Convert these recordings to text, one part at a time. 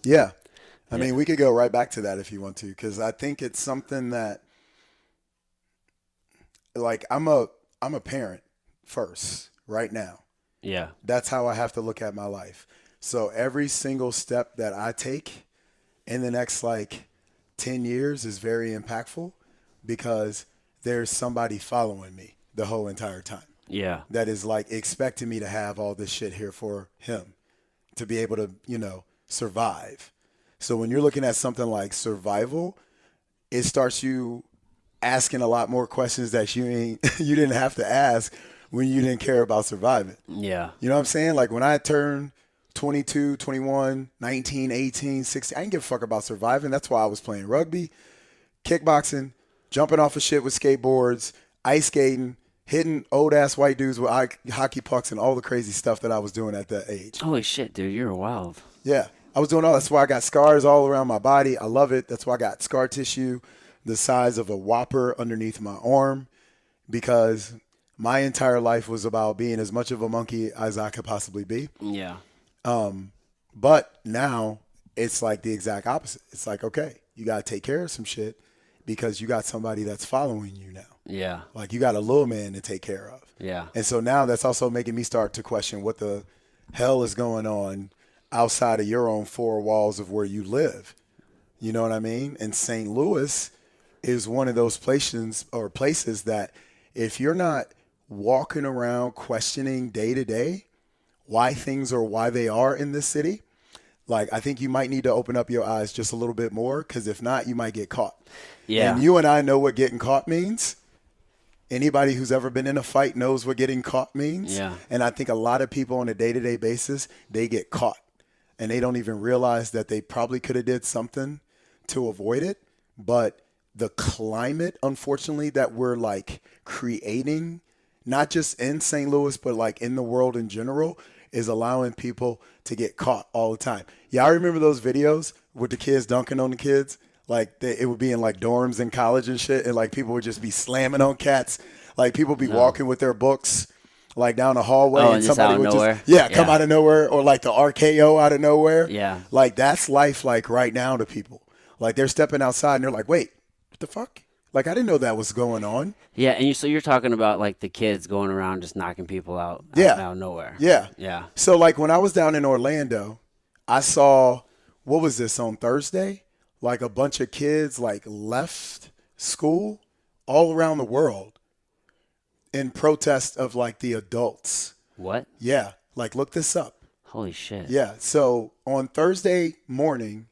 Yeah. I Yeah. mean, we could go right back to that if you want to, because I think it's something that, like, I'm a parent first right now. Yeah. That's how I have to look at my life. So every single step that I take in the next like 10 years is very impactful because there's somebody following me the whole entire time Yeah. that is like expecting me to have all this shit here for him to be able to, survive. So when you're looking at something like survival, it starts you asking a lot more questions that you ain't you didn't have to ask when you didn't care about surviving. Yeah. You know what I'm saying? Like when I turned 22, 21, 19, 18, 16, I didn't give a fuck about surviving. That's why I was playing rugby, kickboxing, jumping off of shit with skateboards, ice skating, hitting old ass white dudes with hockey pucks and all the crazy stuff that I was doing at that age. Holy shit, dude, you're wild. Yeah. I was doing all that's why I got scars all around my body. I love it. That's why I got scar tissue the size of a whopper underneath my arm because my entire life was about being as much of a monkey as I could possibly be. Yeah. But now it's like the exact opposite. It's like, okay, you got to take care of some shit because you got somebody that's following you now. Yeah. Like you got a little man to take care of. Yeah. And so now that's also making me start to question what the hell is going on outside of your own four walls of where you live. You know what I mean? And St. Louis is one of those places that if you're not walking around questioning day to day why things are why they are in this city, like I think you might need to open up your eyes just a little bit more because if not, you might get caught. Yeah. And you and I know what getting caught means. Anybody who's ever been in a fight knows what getting caught means. Yeah. And I think a lot of people on a day-to-day basis, they get caught and they don't even realize that they probably could have did something to avoid it. But the climate, unfortunately, that we're like creating, not just in St. Louis, but like in the world in general, is allowing people to get caught all the time. Yeah, I remember those videos with the kids dunking on the kids. Like it would be in like dorms in college and shit, and like people would just be slamming on cats. Like people be No. walking with their books like down the hallway, Oh, and and just out somebody of would nowhere? just come Yeah. out of nowhere, or like the RKO out of nowhere. Yeah. Like that's life like right now to people. Like they're stepping outside and they're like, wait, what the fuck? Like I didn't know that was going on. Yeah, and so you're talking about like the kids going around just knocking people Yeah. out of nowhere. Yeah. Yeah. So like when I was down in Orlando, I saw what was this on Thursday? Like a bunch of kids like left school all around the world in protest of like the adults. What? Yeah. Like look this up. Holy shit. Yeah. So on Thursday morning,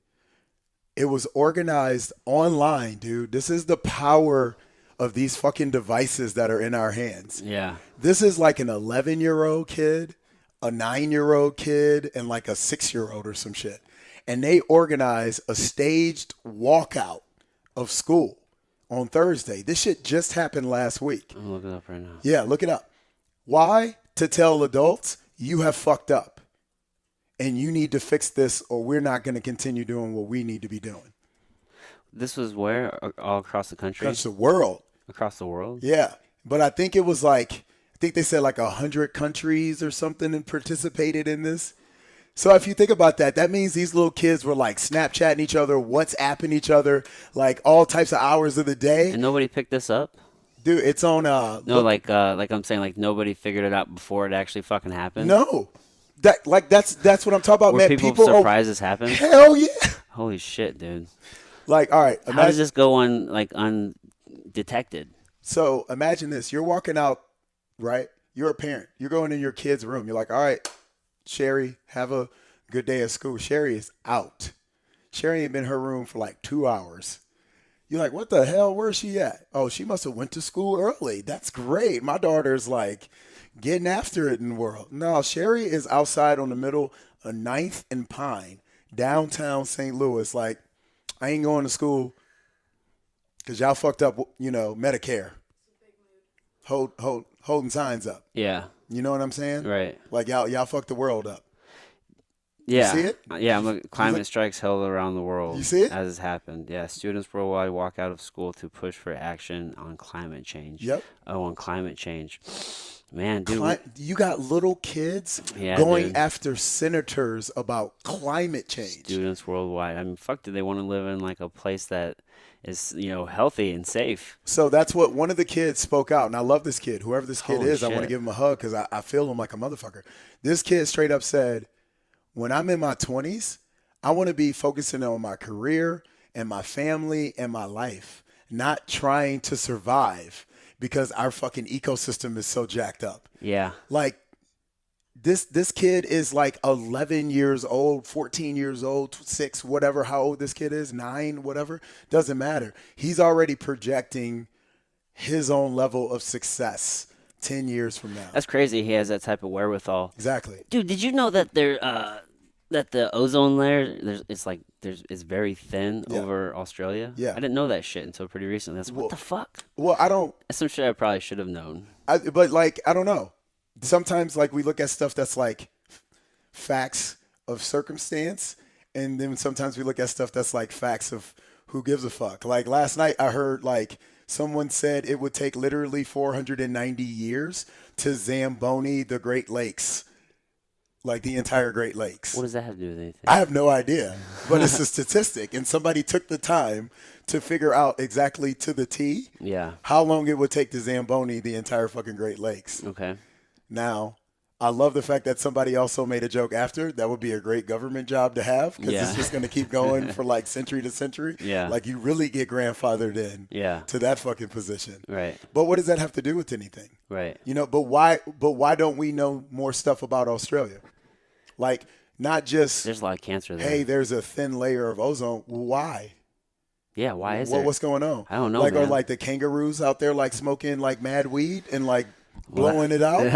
it was organized online, dude. This is the power of these fucking devices that are in our hands. Yeah. This is like an 11-year-old kid, a 9-year-old kid, and like a 6-year-old or some shit. And they organize a staged walkout of school on Thursday. This shit just happened last week. I'm looking it up right now. Yeah, look it up. Why? To tell adults, you have fucked up. And you need to fix this or we're not going to continue doing what we need to be doing. This was where? All across the country? That's the world. Across the world? Yeah. But I think it was like, I think they said like 100 countries or something and participated in this. So if you think about that, that means these little kids were like Snapchatting each other, WhatsApping each other, like all types of hours of the day. And nobody picked this up? Dude, it's on No, look, like I'm saying, like nobody figured it out before it actually fucking happened? no. That's what I'm talking about, Were man. people People surprised this happened? hell yeah. Holy shit, dude. Like, all right, How does this go undetected? so imagine this. You're walking out, right? You're a parent. You're going in your kid's room. You're like, all right, Sherry, have a good day at school. Sherry is out. Sherry ain't been in her room for like 2 hours. You're like, what the hell? Where's she at? Oh, she must have went to school early. That's great. My daughter's like getting after it in the world. No, Sherry is outside on the middle of 9th and Pine, downtown St. Louis. Like, I ain't going to school because y'all fucked up, Medicare. Holding signs up. Yeah, You know what I'm saying? right. Like y'all fucked the world up. Yeah. see it? Yeah, I'm looking. Climate strikes held around the world. You see it? As has happened. Yeah, students worldwide walk out of school to push for action on climate change. Yep. Oh, on climate change. Man, dude. You got little kids Yeah, going dude. after senators about climate change. Students worldwide. I mean, fuck, do they want to live in like a place that is, healthy and safe? So that's what one of the kids spoke out. And I love this kid. Whoever this kid Holy is, I want to shit. give him a hug because I feel him like a motherfucker. This kid straight up said, when I'm in my 20s, I want to be focusing on my career and my family and my life, not trying to survive because our fucking ecosystem is so jacked up. Yeah. Like this kid is like 11 years old, 14 years old, 6, whatever, how old this kid is, 9, whatever, doesn't matter. He's already projecting his own level of success 10 years from now. That's crazy. He has that type of wherewithal. Exactly. Dude, did you know that that the ozone layer it's very thin Yeah. over Australia? Yeah. I didn't know that shit until pretty recently. That's Well- what the fuck? Well, That's some shit I probably should have known. but like, I don't know. Sometimes like we look at stuff that's like facts of circumstance, and then sometimes we look at stuff that's like facts of who gives a fuck. Like last night I heard like someone said it would take literally 490 years to Zamboni the Great Lakes. Like the entire Great Lakes. What does that have to do with anything? I have no idea, but it's a statistic, and somebody took the time to figure out exactly to the T Yeah. how long it would take to Zamboni the entire fucking Great Lakes. Okay. Now, I love the fact that somebody also made a joke after. That would be a great government job to have because Yeah. it's just going to keep going for like century to century. Yeah. Like you really get grandfathered in Yeah. to that fucking position. Right. But what does that have to do with anything? Right. But why don't we know more stuff about Australia? Like not just There's a lot of cancer there. hey, there's a thin layer of ozone. Why? Yeah. Why is there? What's going on? I don't know, Like man. are like the kangaroos out there like smoking like mad weed and like blowing it out, and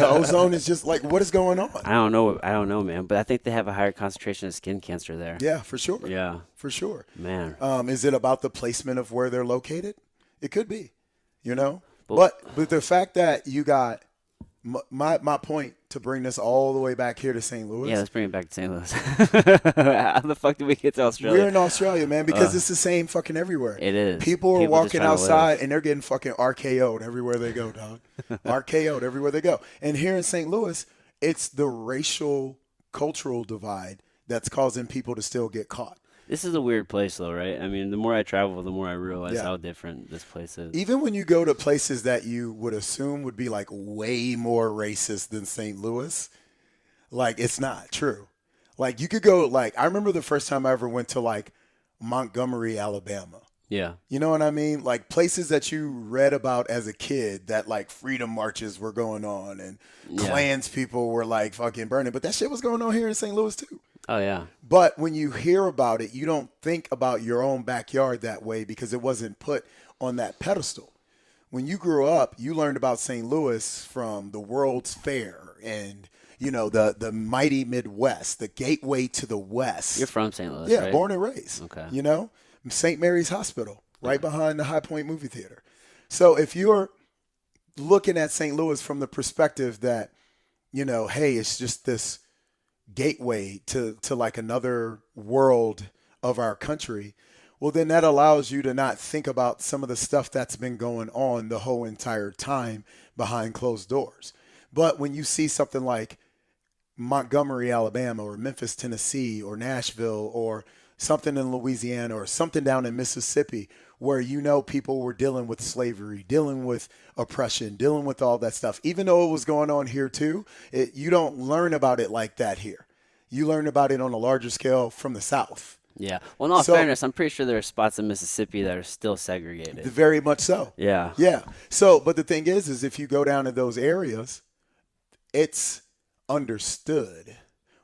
the ozone is just like what is going on? I don't know. I don't know, man. But I think they have a higher concentration of skin cancer there. Yeah, for sure. Yeah. For sure. Man. Is it about the placement of where they're located? It could be, But the fact that you got my point to bring this all the way back here to St. Louis. Yeah, let's bring it back to St. Louis. How the fuck did we get to Australia? We're in Australia, man, because it's the same fucking everywhere. It is. People are People just walking trying to live. outside and they're getting fucking RKO'd everywhere they go, dog. RKO'd everywhere they go. And here in St. Louis, it's the racial cultural divide that's causing people to still get caught. This is a weird place, though, right? I mean, the more I travel, the more I realize Yeah. how different this place is. Even when you go to places that you would assume would be like way more racist than St. Louis, like it's not true. Like you could go like I remember the first time I ever went to like Montgomery, Alabama. Yeah. You know what I mean? Like places that you read about as a kid that like freedom marches were going on and Klans people were like fucking burning. But that shit was going on here in St. Louis too. Oh, yeah. But when you hear about it, you don't think about your own backyard that way because it wasn't put on that pedestal. When you grew up, you learned about St. Louis from the World's Fair and, the mighty Midwest, the gateway to the West. You're from St. Louis, Yeah, right? born and raised. Okay. St. Mary's Hospital, right behind the High Point movie theater. So if you're looking at St. Louis from the perspective that, hey, it's just this gateway to like another world of our country, well, then that allows you to not think about some of the stuff that's been going on the whole entire time behind closed doors. But when you see something like Montgomery, Alabama, or Memphis, Tennessee, or Nashville, or something in Louisiana, or something down in Mississippi, where people were dealing with slavery, dealing with oppression, dealing with all that stuff. Even though it was going on here too, you don't learn about it like that here. You learn about it on a larger scale from the South. Yeah. Well, in all So- fairness, I'm pretty sure there are spots in Mississippi that are still segregated. Very much so. Yeah. Yeah. So, but the thing is if you go down to those areas, it's understood.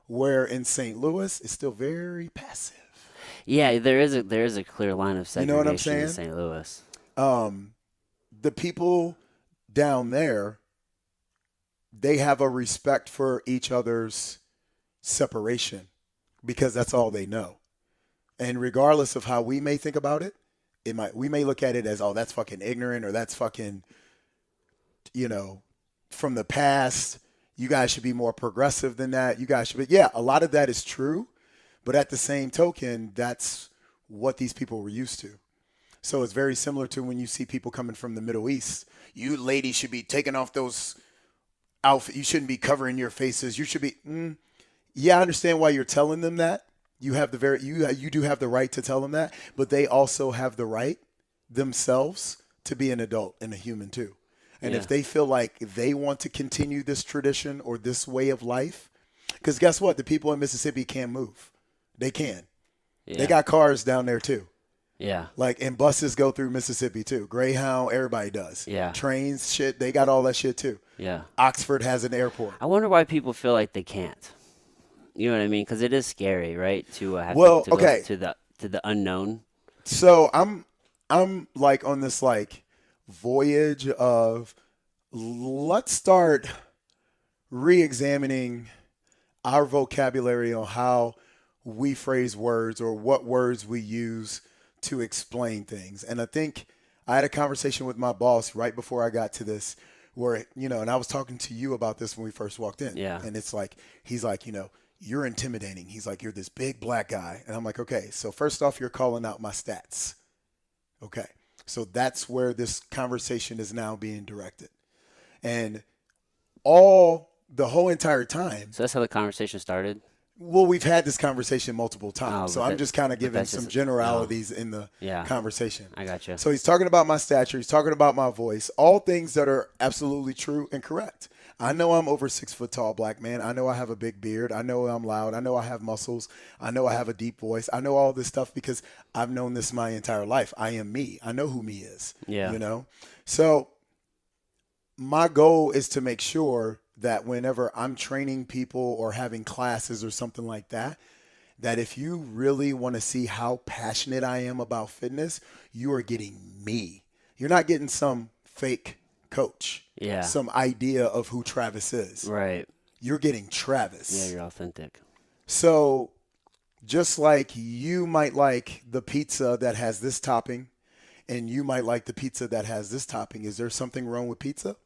Where in St. Louis, it's still very passive. Yeah, there is a clear line of You know what I'm segregation in saying? St. Louis. The people down there, they have a respect for each other's separation because that's all they know. And regardless of how we may think about it, we may look at it as, oh, that's fucking ignorant or that's fucking, from the past. You guys should be more progressive than that. You guys should be, yeah, a lot of that is true. But at the same token, that's what these people were used to. So it's very similar to when you see people coming from the Middle East. You ladies should be taking off those outfit. You shouldn't be covering your faces. You should be. Yeah, I understand why you're telling them that. You have the you do have the right to tell them that, but they also have the right themselves to be an adult and a human too. And Yeah. if they feel like they want to continue this tradition or this way of life, because guess what? The people in Mississippi can't move. They can. Yeah. They got cars down there too. Yeah. Like, and buses go through Mississippi too. Greyhound, everybody does. Yeah. Trains, shit, they got all that shit too. Yeah. Oxford has an airport. I wonder why people feel like they can't. You know what I mean? Because it is scary, right? To have Well, to go okay. to the unknown. So I'm like on this like voyage of let's start re-examining our vocabulary on how we phrase words or what words we use to explain things. And I think I had a conversation with my boss right before I got to this where, and I was talking to you about this when we first walked in. Yeah. And it's like, he's like, you're intimidating. He's like, you're this big black guy. And I'm like, okay, so first off, you're calling out my stats. Okay. So that's where this conversation is now being directed. And the whole entire time, So that's how the conversation started. well, we've had this conversation multiple Oh, times, so but I'm that- just kind of but giving that's some just- generalities in the Yeah. conversation. I got you. So he's talking about my stature, he's talking about my voice, all things that are absolutely true and correct. I know I'm over 6 foot tall black man. I know I have a big beard. I know I'm loud. I know I have muscles. I know I have a deep voice. I know all this stuff because I've known this my entire life. I am me. I know who me is. Yeah. So my goal is to make sure that whenever I'm training people or having classes or something like that, that if you really want to see how passionate I am about fitness, you are getting me. You're not getting some fake coach, Yeah. some idea of who Travis is. Right. You're getting Travis. Yeah, you're authentic. So just like you might like the pizza that has this topping and you might like the pizza that has this topping, is there something wrong with pizza?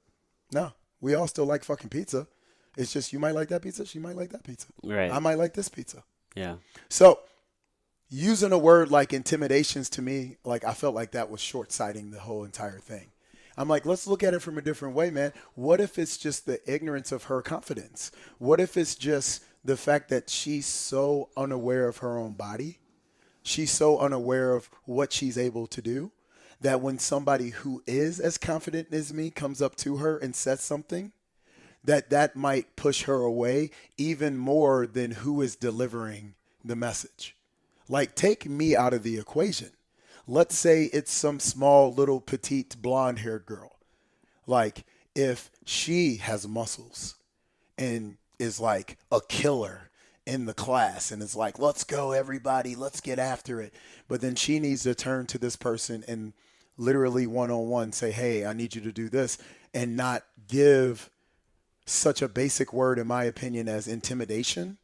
No. We all still like fucking pizza. It's just you might like that pizza, she might like that pizza. Right. I might like this pizza. Yeah. So using a word like intimidations to me, like I felt like that was short-sighting the whole entire thing. I'm like, let's look at it from a different way, man. What if it's just the ignorance of her confidence? What if it's just the fact that she's so unaware of her own body? She's so unaware of what she's able to do that when somebody who is as confident as me comes up to her and says something, that might push her away even more than who is delivering the message. Like, take me out of the equation. Let's say it's some small little petite blonde haired girl. Like, if she has muscles and is like a killer in the class and is like, let's go everybody, let's get after it. But then she needs to turn to this person and literally one-on-one say, hey, I need you to do this, and not give such a basic word, in my opinion, as intimidation.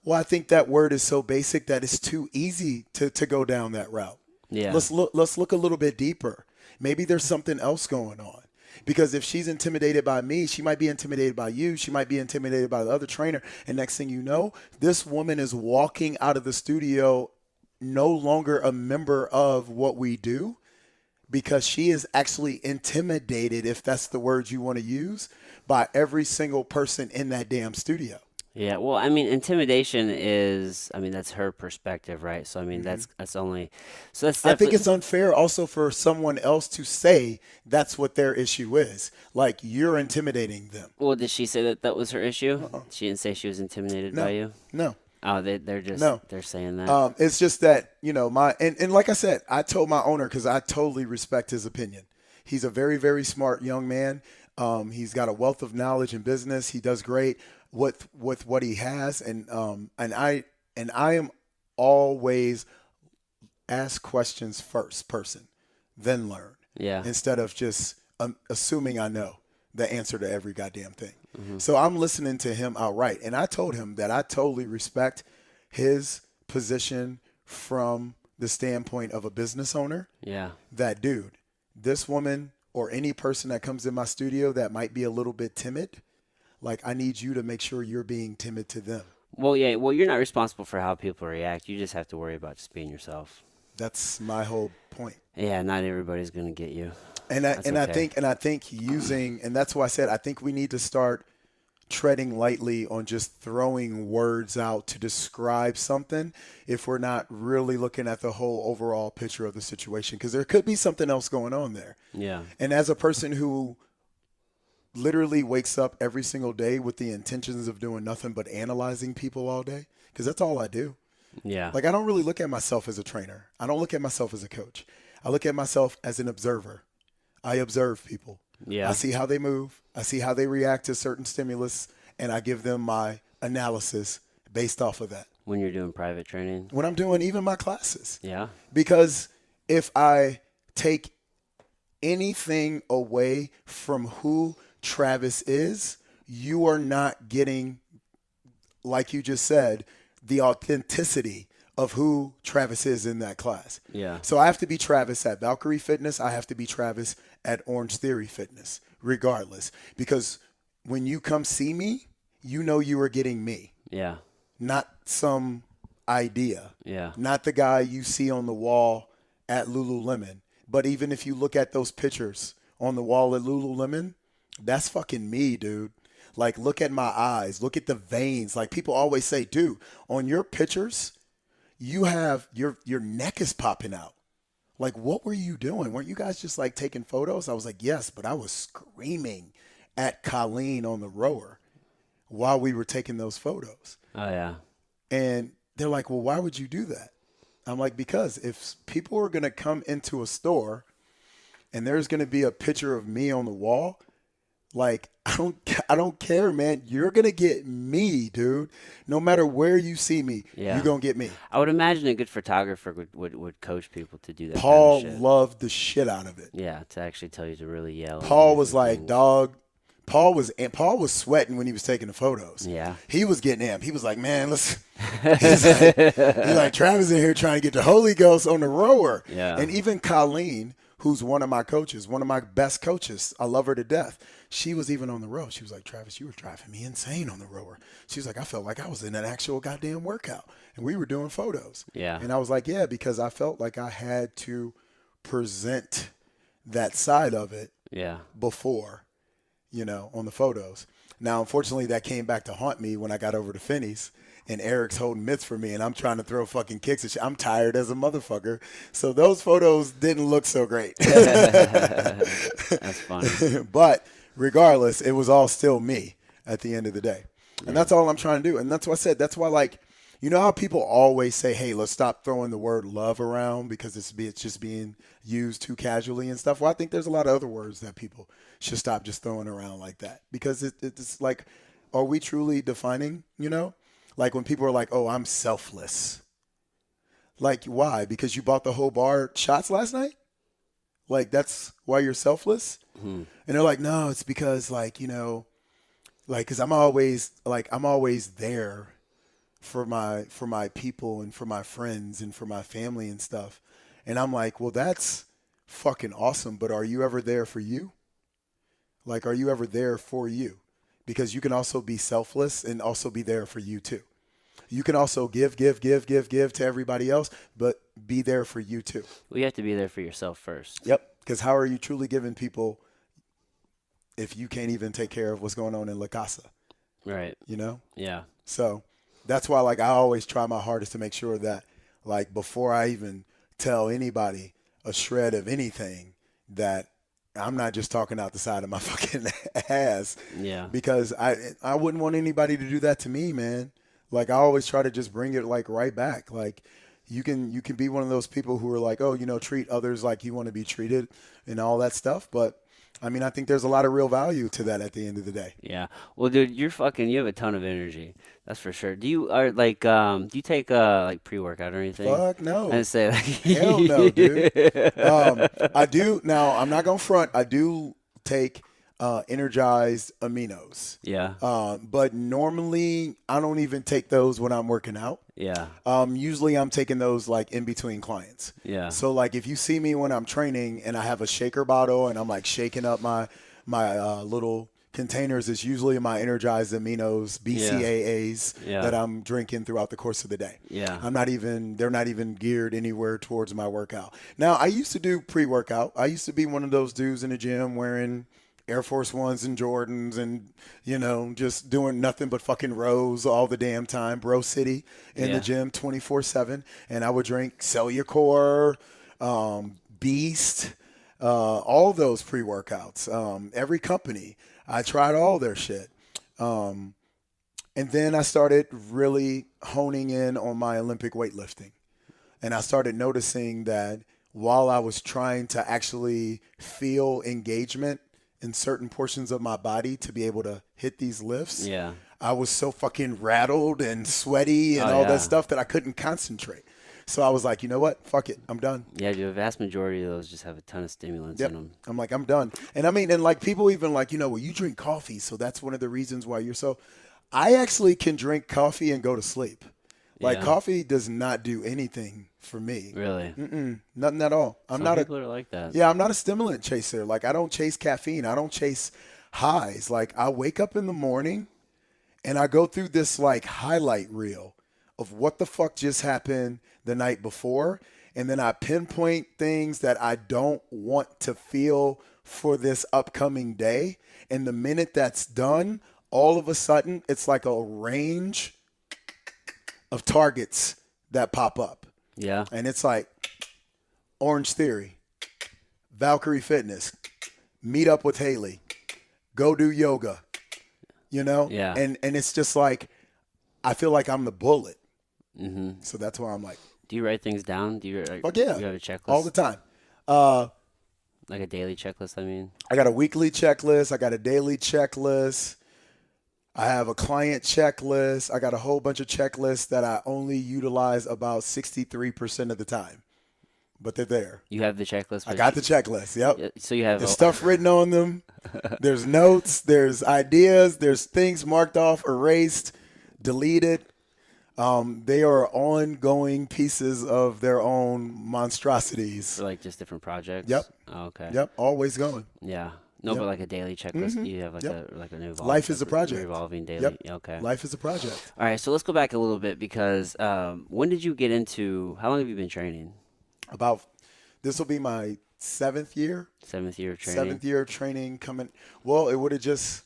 Well, I think that word is so basic that it's too easy to go down that route. Yeah. Let's look a little bit deeper. Maybe there's something else going on. Because if she's intimidated by me, she might be intimidated by you. She might be intimidated by the other trainer. And next thing you know, this woman is walking out of the studio no longer a member of what we do, because she is actually intimidated, if that's the word you want to use, by every single person in that damn studio. Yeah, well, I mean, intimidation is, I mean, that's her perspective, right? So, I mean, that's only, so that's I think definitely, it's unfair also for someone else to say that's what their issue is. Like, you're intimidating them. well, did she say that that was her issue? She didn't say she was intimidated by you? No. Oh, they're just, No. they're saying that. It's just that, and like I said, I told my owner, because I totally respect his opinion. He's a very, very smart young man. He's got a wealth of knowledge in business. He does great with what he has. And I am always ask questions first person, then learn. Yeah. Instead of just assuming I know the answer to every goddamn thing. So I'm listening to him outright. And I told him that I totally respect his position from the standpoint of a business owner. Yeah. That, dude, this woman or any person that comes in my studio that might be a little bit timid, like, I need you to make sure you're being timid to them. Well, yeah, well, you're not responsible for how people react. You just have to worry about just being yourself. That's my whole point. Yeah, not everybody's going to get you. That's okay. I think using, and that's why I said I think we need to start treading lightly on just throwing words out to describe something if we're not really looking at the whole overall picture of the situation, because there could be something else going on there. Yeah. And as a person who literally wakes up every single day with the intentions of doing nothing but analyzing people all day, because that's all I do. Yeah. Like, I don't really look at myself as a trainer. I don't look at myself as a coach. I look at myself as an observer. I observe people. I Yeah. see how they move. I see how they react to certain stimulus, and I give them my analysis based off of that. When you're doing private training. When I'm doing even my classes, Yeah. because if I take anything away from who Travis is, you are not getting, like you just said, the authenticity of who Travis is in that class. Yeah. So I have to be Travis at Valkyrie Fitness. I have to be Travis at Orange Theory Fitness, regardless. Because when you come see me, you know you are getting me, Yeah. not some idea, Yeah. not the guy you see on the wall at Lululemon. But even if you look at those pictures on the wall at Lululemon, that's fucking me, dude. Like, look at my eyes. Look at the veins. Like, people always say, dude, on your pictures, you have your neck is popping out. Like, what were you doing? Weren't you guys just like taking photos? I was like, yes, but I was screaming at Colleen on the rower while we were taking those photos. Oh yeah. And they're like, well, why would you do that? I'm like, because if people are going to come into a store and there's going to be a picture of me on the wall, like, I don't care, man. You're going to get me, dude. No matter where you see me, Yeah. you're going to get me. I would imagine a good photographer would coach people to do that kind of Paul shit. loved the shit out of it. Yeah, to actually tell you to really yell. and Paul do was the like, things. dog. Paul was sweating when he was taking the photos. Yeah. He was getting amped. He was like, man, let's. He's like, Travis in here trying to get the Holy Ghost on the rower. Yeah. And even Colleen, who's one of my coaches, one of my best coaches, I love her to death. She was even on the row. She was like, Travis, you were driving me insane on the rower. She was like, I felt like I was in an actual goddamn workout. And we were doing photos. Yeah. And I was like, yeah, because I felt like I had to present that side of it Yeah. before, on the photos. Now, unfortunately, that came back to haunt me when I got over to Finney's, and Eric's holding mitts for me, and I'm trying to throw fucking kicks and shit. I'm tired as a motherfucker. So those photos didn't look so great. That's funny. But regardless, it was all still me at the end of the day. And that's all I'm trying to do. And that's what I said. That's why, like, you know how people always say, hey, let's stop throwing the word love around because it's just being used too casually and stuff? Well, I think there's a lot of other words that people should stop just throwing around like that, because it's like, are we truly defining, Like when people are like, oh, I'm selfless. Like, why? Because you bought the whole bar shots last night? Like, that's why you're selfless? Hmm. And they're like, no, it's because, like, because I'm always there for my people and for my friends and for my family and stuff. And I'm like, well, that's fucking awesome, but are you ever there for you? Like, are you ever there for you? Because you can also be selfless and also be there for you too. You can also give to everybody else, but be there for you too. Well, you have to be there for yourself first. Yep. Because how are you truly giving people if you can't even take care of what's going on in La Casa? Right. Yeah. So that's why, like, I always try my hardest to make sure that, like, before I even tell anybody a shred of anything, that I'm not just talking out the side of my fucking ass. Yeah. Because I wouldn't want anybody to do that to me, man. Like, I always try to just bring it, like, right back. Like, you can be one of those people who are like, oh, treat others like you want to be treated and all that stuff. But I mean, I think there's a lot of real value to that at the end of the day. Yeah. Well, dude, you have a ton of energy. That's for sure. Do you take like pre-workout or anything? Fuck no. I say like Hell no, dude. I do. Now, I'm not going to front. I do take energized aminos. Yeah. But normally, I don't even take those when I'm working out. Yeah. Usually I'm taking those like in between clients. Yeah. So like if you see me when I'm training and I have a shaker bottle and I'm like shaking up my little containers is usually my energized aminos, Yeah. BCAAs Yeah. that I'm drinking throughout the course of the day. Yeah. They're not even geared anywhere towards my workout. Now, I used to do pre-workout. I used to be one of those dudes in the gym wearing Air Force Ones and Jordans and, just doing nothing but fucking rows all the damn time. Bro City in the Yeah. gym 24/7. And I would drink Cellucor, Beast, all those pre-workouts, every company. I tried all their shit. And then I started really honing in on my Olympic weightlifting. And I started noticing that while I was trying to actually feel engagement in certain portions of my body to be able to hit these lifts, Yeah. I was so fucking rattled and sweaty and Oh, all yeah. that stuff that I couldn't concentrate. So I was like, you know what? Fuck it. I'm done. Yeah, the vast majority of those just have a ton of stimulants Yep. in them. I'm like, I'm done. And I mean, and like people even like, well, you drink coffee, so that's one of the reasons why you're so. I actually can drink coffee and go to sleep. Like Yeah. coffee does not do anything for me. Really? Nothing at all. I'm Some not people are like that. I'm not a stimulant chaser. Like I don't chase caffeine. I don't chase highs. Like I wake up in the morning and I go through this like highlight reel of what the fuck just happened the night before. And then I pinpoint things that I don't want to feel for this upcoming day. And the minute that's done, all of a sudden, it's like a range of targets that pop up. Yeah. And it's like Orange Theory, Valkyrie Fitness, meet up with Haley, go do yoga, Yeah. And it's just like, I feel like I'm the bullet. Mm-hmm. So that's why I'm like, Do you write things down? Do you fuck yeah, you have a checklist? all the time. Like a daily checklist, I mean. I got a weekly checklist. I got a daily checklist. I have a client checklist. I got a whole bunch of checklists that I only utilize about 63% of the time, but they're there. You have the checklist. I got the checklist. Yep. Yeah, so you have There's stuff written on them. There's notes. There's ideas. There's things marked off, erased, deleted. They are ongoing pieces of their own monstrosities. for like just different projects. Yep. Oh, okay. Yep. Always going. Yeah. No, Yep. but like a daily checklist. You have like Yep. an Life is a project. revolving daily. Yep. Okay. Life is a project. All right. So let's go back a little bit because when did you get into? How long have you been training? This will be my 7th year. 7th year of training. 7th year of training coming. Well, it would have just.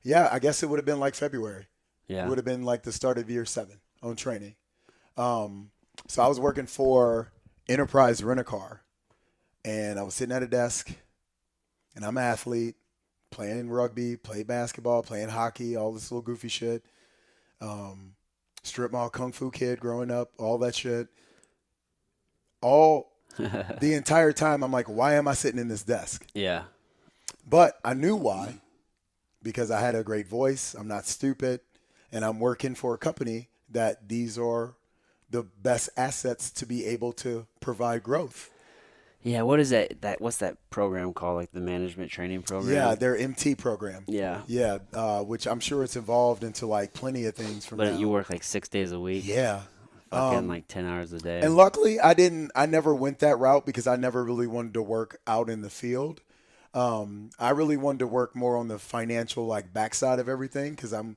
Yeah, I guess it would have been like February. Yeah. It would have been like the start of year 7 on training. So I was working for Enterprise Rent-A-Car, and I was sitting at a desk, and I'm an athlete, playing rugby, playing basketball, playing hockey, all this little goofy shit. Strip mall kung fu kid growing up, all that shit. The entire time, I'm like, why am I sitting in this desk? Yeah. But I knew why, because I had a great voice. I'm not stupid, and I'm working for a company that these are the best assets to be able to provide growth. Yeah. What is that? What's that program called? Like the management training program? Yeah, their MT program. Yeah. Yeah, which I'm sure it's evolved into like plenty of things from But now. you work like 6 days a week. Yeah. Fucking like 10 hours a day. And luckily, I never went that route because I never really wanted to work out in the field. I really wanted to work more on the financial like backside of everything because I'm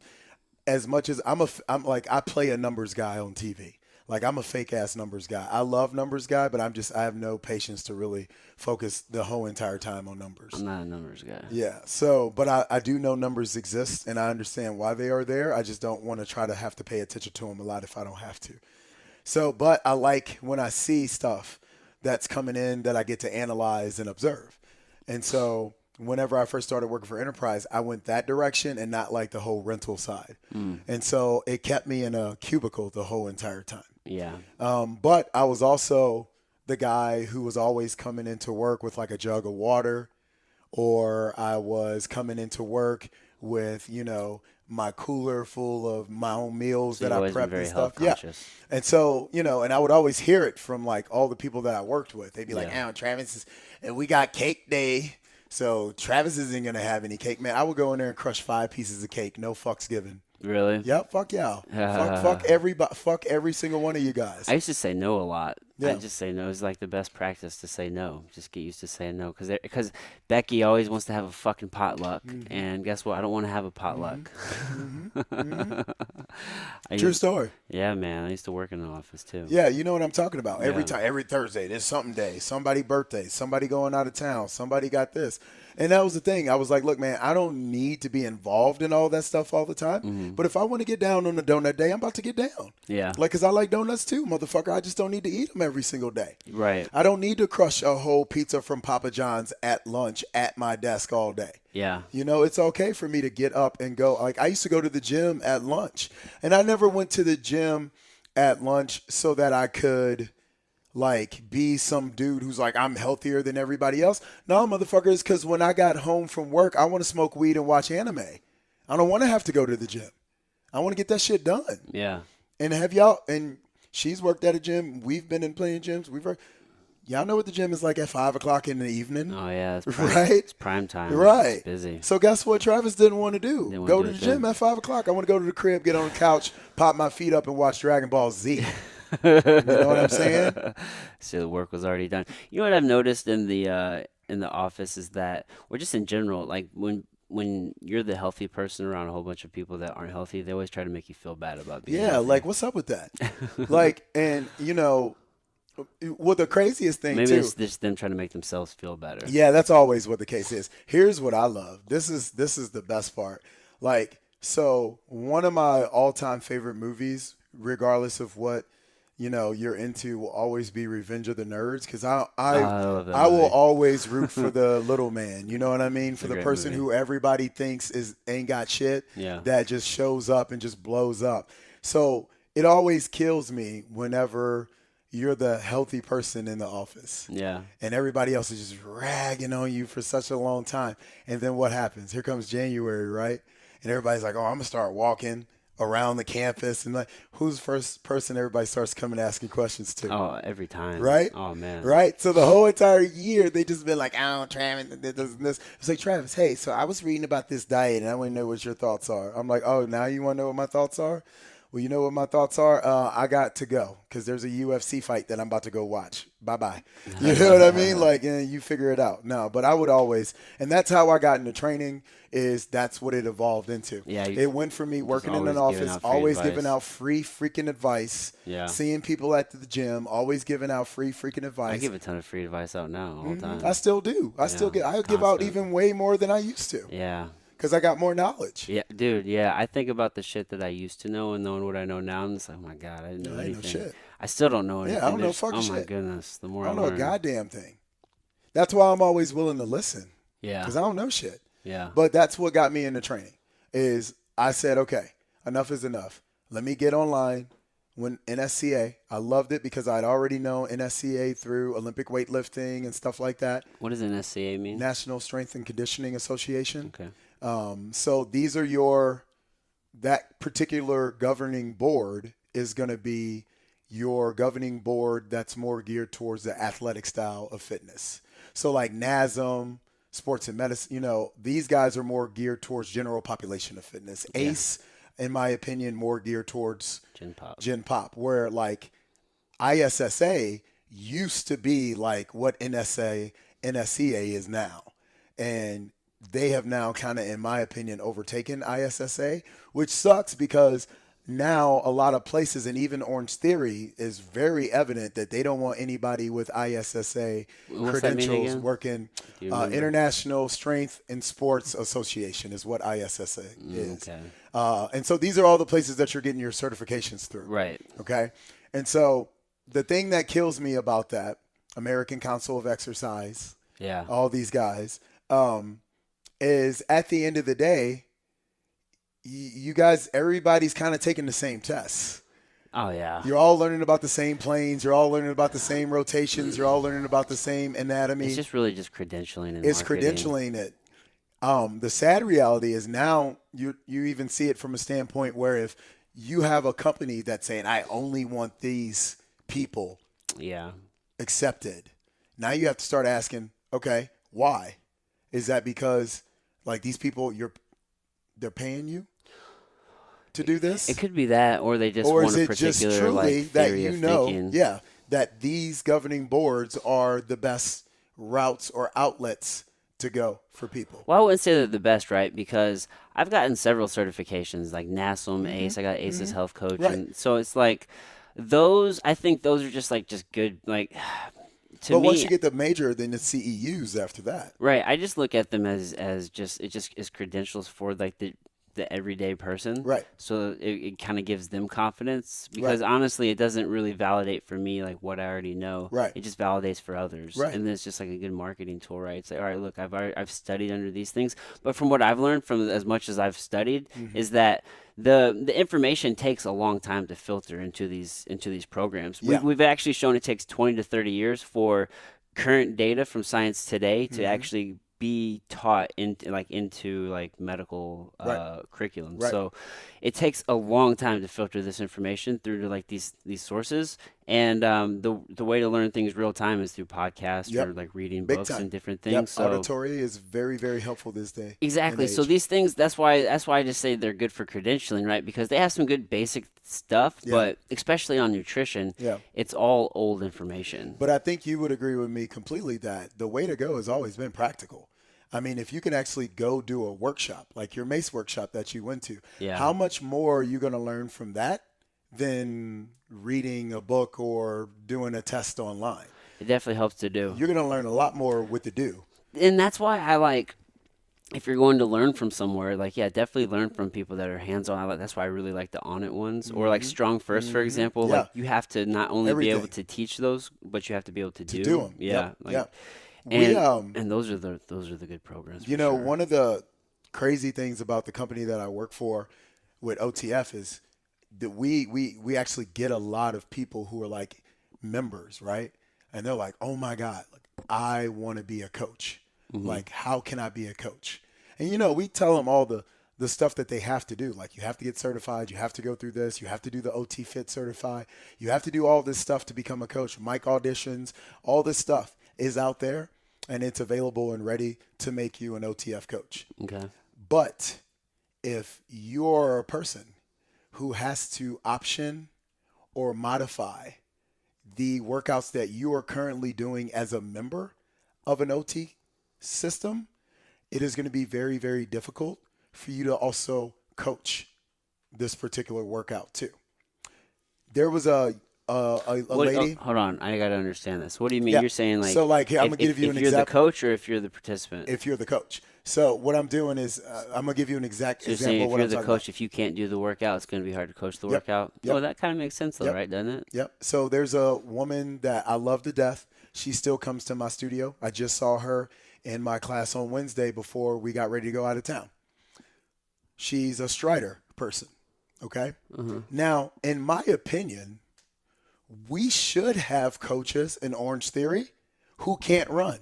like I play a numbers guy on TV. Like I'm a fake ass numbers guy. I love numbers guy, but I have no patience to really focus the whole entire time on numbers. I'm not a numbers guy. Yeah. So, but I do know numbers exist and I understand why they are there. I just don't want to try to have to pay attention to them a lot if I don't have to. So, but I like when I see stuff that's coming in that I get to analyze and observe. And so whenever I first started working for Enterprise, I went that direction and not like the whole rental side. And so it kept me in a cubicle the whole entire time. Yeah. But I was also the guy who was always coming into work with like a jug of water, or I was coming into work with, my cooler full of my own meals So that you've I always been prepped very and stuff. health conscious. And so, and I would always hear it from like all the people that I worked with. They'd be like, Yeah. Travis and we got cake day. So Travis isn't going to have any cake, man. I would go in there and crush 5 pieces of cake. No fucks given. Really? Yep. Fuck y'all. Fuck every single one of you guys. I used to say no a lot. I Yeah. just say no. It's like the best practice to say no. Just get used to saying no, because Becky always wants to have a fucking potluck, Mm-hmm. and guess what? I don't want to have a Mm-hmm. potluck. Mm-hmm. Mm-hmm. I True used, story. yeah, man. I used to work in the office too. Yeah, you know what I'm talking about. Every Yeah, time, every Thursday, there's something day, somebody birthday, somebody going out of town, somebody got this. And that was the thing. I was like, look, man, I don't need to be involved in all that stuff all the time. hmm, But if I want to get down on the donut day, I'm about to get down. yeah, Like, because I like donuts too, motherfucker. I just don't need to eat them every single day. right, I don't need to crush a whole pizza from Papa John's at lunch at my desk all day. yeah. You know, it's okay for me to get up and go. Like, I used to go to the gym at lunch, and I never went to the gym at lunch so that I could like be some dude who's like I'm healthier than everybody else. No, motherfuckers, because when I got home from work, I want to smoke weed and watch anime. I don't want to have to go to the gym. I want to get that shit done. Yeah. And have y'all? And she's worked at a gym. We've been in plenty of gyms. We've worked. Y'all know what the gym is like at 5 o'clock in the evening, Oh yeah, it's prime, right? it's prime time. Right. It's busy. So guess what Travis didn't want to do? Didn't wanna Go do to the it gym then. at 5 o'clock. I want to go to the crib, get on the couch, pop my feet up, and watch Dragon Ball Z. You know what I'm saying? So the work was already done. You know what I've noticed in the office is that, or just in general, like when you're the healthy person around a whole bunch of people that aren't healthy, they always try to make you feel bad about being Yeah, healthy. like what's up with that? Like, and you know, well, the craziest thing Maybe too. it's just them trying to make themselves feel better. Yeah, that's always what the case is. Here's what I love. This is the best part. Like, so one of my all-time favorite movies, regardless of what you're into, will always be Revenge of the Nerds, because I Oh, I I love that I will movie. always root for the little man. You know what I mean? It's For a the great person movie. who everybody thinks is ain't got shit, Yeah. that just shows up and just blows up. So it always kills me whenever you're the healthy person in the office Yeah. and everybody else is just ragging on you for such a long time. And then what happens? Here comes January, right? And everybody's like, oh, I'm going to start walking around the campus. And like, who's first person everybody starts coming asking questions to? Oh, every time. Right? Oh man. Right? So the whole entire year, they just been like, oh, Travis, this and this. It's like, Travis, hey, so I was reading about this diet and I want to know what your thoughts are. I'm like, oh, now you want to know what my thoughts are? Well, you know what my thoughts are? I got to go because there's a UFC fight that I'm about to go watch. Bye-bye. You know what I mean? Like, you figure it out. No, but I would always, and that's how I got into training, is that's what it evolved into. Yeah. It went from me working in an always giving office, out free always advice. giving out free freaking advice, Yeah. seeing people at the gym, always giving out free freaking advice. I give a ton of free advice out now all the time. I still do. I give out constant. even way more than I used to Yeah. because I got more knowledge. Yeah, dude, yeah. I think about the shit that I used to know and knowing what I know now, and it's like, oh my God, I didn't know I ain't know anything. shit. I still don't know Yeah, anything. I don't know There's- fucking Oh my shit. goodness, the more I I don't know a learn. goddamn thing. That's why I'm always willing to listen Yeah, because I don't know shit. yeah, But that's what got me into training. Is I said, okay, enough is enough. Let me get online. When NSCA, I loved it because I'd already known NSCA through Olympic weightlifting and stuff like that. What does an SCA mean? National Strength and Conditioning Association. Okay. So these are that particular governing board is going to be your governing board that's more geared towards the athletic style of fitness. So like NASM, sports and medicine, these guys are more geared towards general population of fitness. ACE, in my opinion, more geared towards Gen Pop, where like ISSA used to be like what NSCA is now. And they have now kind of, in my opinion, overtaken ISSA, which sucks because now a lot of places, and even Orange Theory, is very evident that they don't want anybody with ISSA What's that mean credentials again? working. Do you remember? International Strength and Sports Association is what ISSA is. Okay. And so these are all the places that you're getting your certifications through. Right. Okay. And so the thing that kills me about that, American Council of Exercise, Yeah. all these guys, is at the end of the day, you guys, everybody's kind of taking the same tests. Oh yeah. You're all learning about the same planes. You're all learning about the same rotations. You're all learning about the same anatomy. It's just really just credentialing and It's marketing. credentialing it. The sad reality is now you even see it from a standpoint where if you have a company that's saying, I only want these people Yeah. accepted, now you have to start asking, okay, why? Is that because like these people they're paying you to do this? It could be that, or they just Or want is a it just particular truly like that theory you of know, thinking. yeah, that these governing boards are the best routes or outlets to go for people. Well, I wouldn't say they're the best, right? Because I've gotten several certifications like NASM, Hmm. ACE. I got ACE's Hmm. health coach, Right. and so it's like those. I think those are just like just good. Like to But once me, you get the major, then the CEUs after that. right? I just look at them as just it just is credentials for like the everyday person. Right. So it kind of gives them confidence Right. because honestly, it doesn't really validate for me like what I already know. Right. It just validates for others, Right. and then it's just like a good marketing tool, right? It's like, all right, look, I've studied under these things, but from what I've learned from as much as I've studied Hmm. is that the information takes a long time to filter into these programs. Yeah. We've actually shown it takes 20 to 30 years for current data from science today to Hmm. actually be taught into like medical Right. curriculum. Right. So it takes a long time to filter this information through to like these sources. And the way to learn things real time is through podcasts Yep. or like reading Big books time. and different Yep. things. So Auditory is very, very helpful this day and exactly. So age. these things, that's why I just say they're good for credentialing, right? Because they have some good basic stuff, Yeah. but especially on nutrition, Yeah. it's all old information. But I think you would agree with me completely that the way to go has always been practical. I mean, if you can actually go do a workshop, like your MACE workshop that you went to, Yeah, how much more are you going to learn from that than reading a book or doing a test online? it definitely helps to do. You're going to learn a lot more with the do. And that's why I like if you're going to learn from somewhere, like yeah, definitely learn from people that are hands-on. That's why I really like the On It ones, or like Hmm. Strong First, for Hmm. example. Yeah. Like you have to not only be able Everything to teach those, but you have to be able to to do do. them. Yep. Yeah, like Yep. We and those are the good programs You for know, sure. one of the crazy things about the company that I work for with OTF is that we actually get a lot of people who are like members, right? And they're like, "Oh my God, like I want to be a coach. Hmm. Like, how can I be a coach?" And you know, we tell them all the stuff that they have to do. Like, you have to get certified, you have to go through this, you have to do the OT Fit certify, you have to do all this stuff to become a coach. Mic auditions, all this stuff is out there and it's available and ready to make you an OTF coach. Okay. But if you're a person who has to option or modify the workouts that you are currently doing as a member of an OT system, it is going to be very, very difficult for you to also coach this particular workout too. There was a What? Oh, lady. hold on, I gotta understand this. What do you mean? Yeah. You're saying So like like here, I'm gonna give you if an you're the example. coach or if you're the participant? If you're the coach, so what I'm doing is I'm gonna give you an exact So you're saying example of if what you're I'm the talking about. coach, if you can't do the workout, it's gonna be hard to coach the Yep. workout. Oh, Yep. that kind of makes sense though, Yep. right? Doesn't it? Yep. So there's a woman that I love to death. She still comes to my studio. I just saw her in my class on Wednesday before we got ready to go out of town. She's a Strider person. Okay. Uh-huh. Now, in my opinion, we should have coaches in Orange Theory who can't run.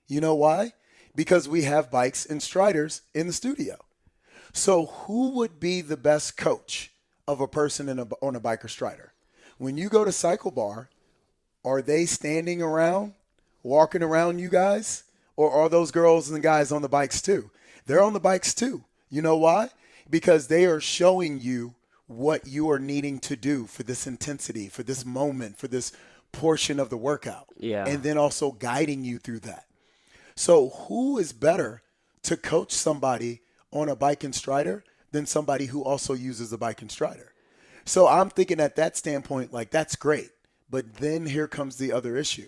You know why? Because we have bikes and Striders in the studio. So who would be the best coach of a person on a bike or Strider? When you go to Cycle Bar, are they standing around, walking around you guys? Or are those girls and guys on the bikes too? They're on the bikes too. You know why? Because they are showing you what you are needing to do for this intensity, for this moment, for this portion of the workout. Yeah. And then also guiding you through that. So who is better to coach somebody on a bike and Strider than somebody who also uses a bike and Strider? So I'm thinking at that standpoint, like that's great. But then here comes the other issue.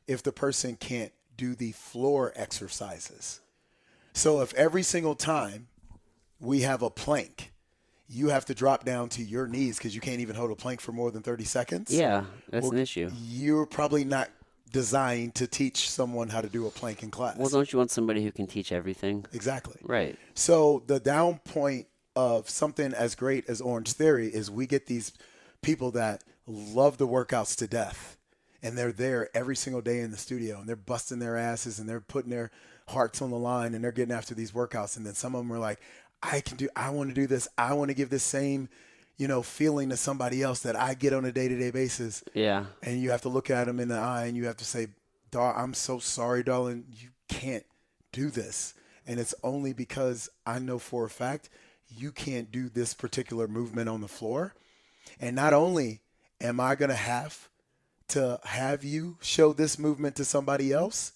If the person can't do the floor exercises. So if every single time we have a plank, you have to drop down to your knees because you can't even hold a plank for more than 30 seconds, Yeah, that's well, an issue. you're probably not designed to teach someone how to do a plank in Well, class. don't you want somebody who can teach everything? Exactly. Right. So the down point of something as great as Orange Theory is we get these people that love the workouts to death. And they're there every single day in the studio and they're busting their asses and they're putting their hearts on the line and they're getting after these workouts. And then some of them are like, I want to do this. I want to give this same, feeling to somebody else that I get on a day-to-day basis. Yeah. And you have to look at them in the eye and you have to say, Dog, I'm so sorry, darling. You can't do this. And it's only because I know for a fact you can't do this particular movement on the floor. And not only am I going to have to have you show this movement to somebody else,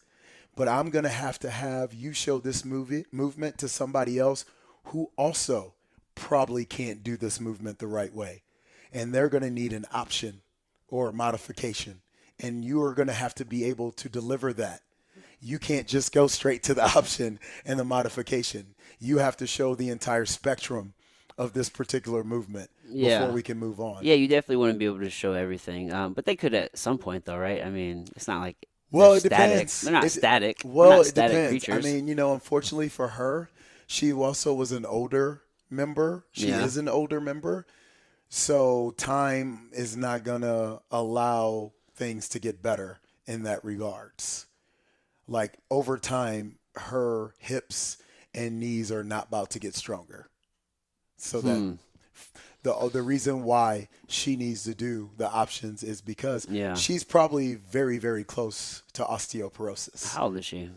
but I'm going to have you show this movement to somebody else who also probably can't do this movement the right way. And they're going to need an option or a modification. And you are going to have to be able to deliver that. You can't just go straight to the option and the modification. You have to show the entire spectrum of this particular movement before Yeah. we can move on. Yeah, you definitely wouldn't be able to show everything. But they could at some point, though, right? I mean, it's not like they're Well, it static. depends. They're not static. We're Well, not it static depends. I creatures. mean, unfortunately for her, she also was an older member. She Yeah. is an older member. So time is not going to allow things to get better in that regards. Like over time, her hips and knees are not about to get stronger. So that Hmm. the reason why she needs to do the options is because Yeah. she's probably very, very close to osteoporosis. How old is she?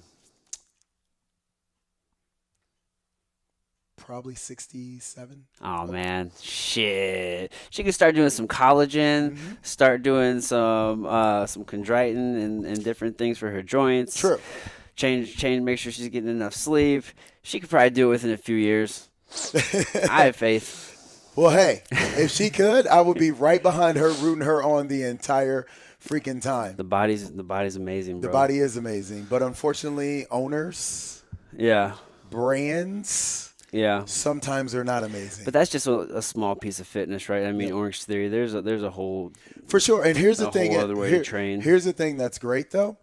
Probably 67. Oh man, shit. She could start doing some collagen, Mm-hmm. start doing some chondroitin and different things for her joints. True. Change, make sure she's getting enough sleep. She could probably do it within a few years. I have faith. Well, hey, if she could, I would be right behind her, rooting her on the entire freaking time. The body's amazing, The bro. body is amazing, but unfortunately, owners, Yeah, brands, yeah. sometimes they're not amazing. But that's just a small piece of fitness, right? I mean, Orange Theory. There's a whole For sure. And here's the a thing. whole other way to train. Here's the thing that's great, though.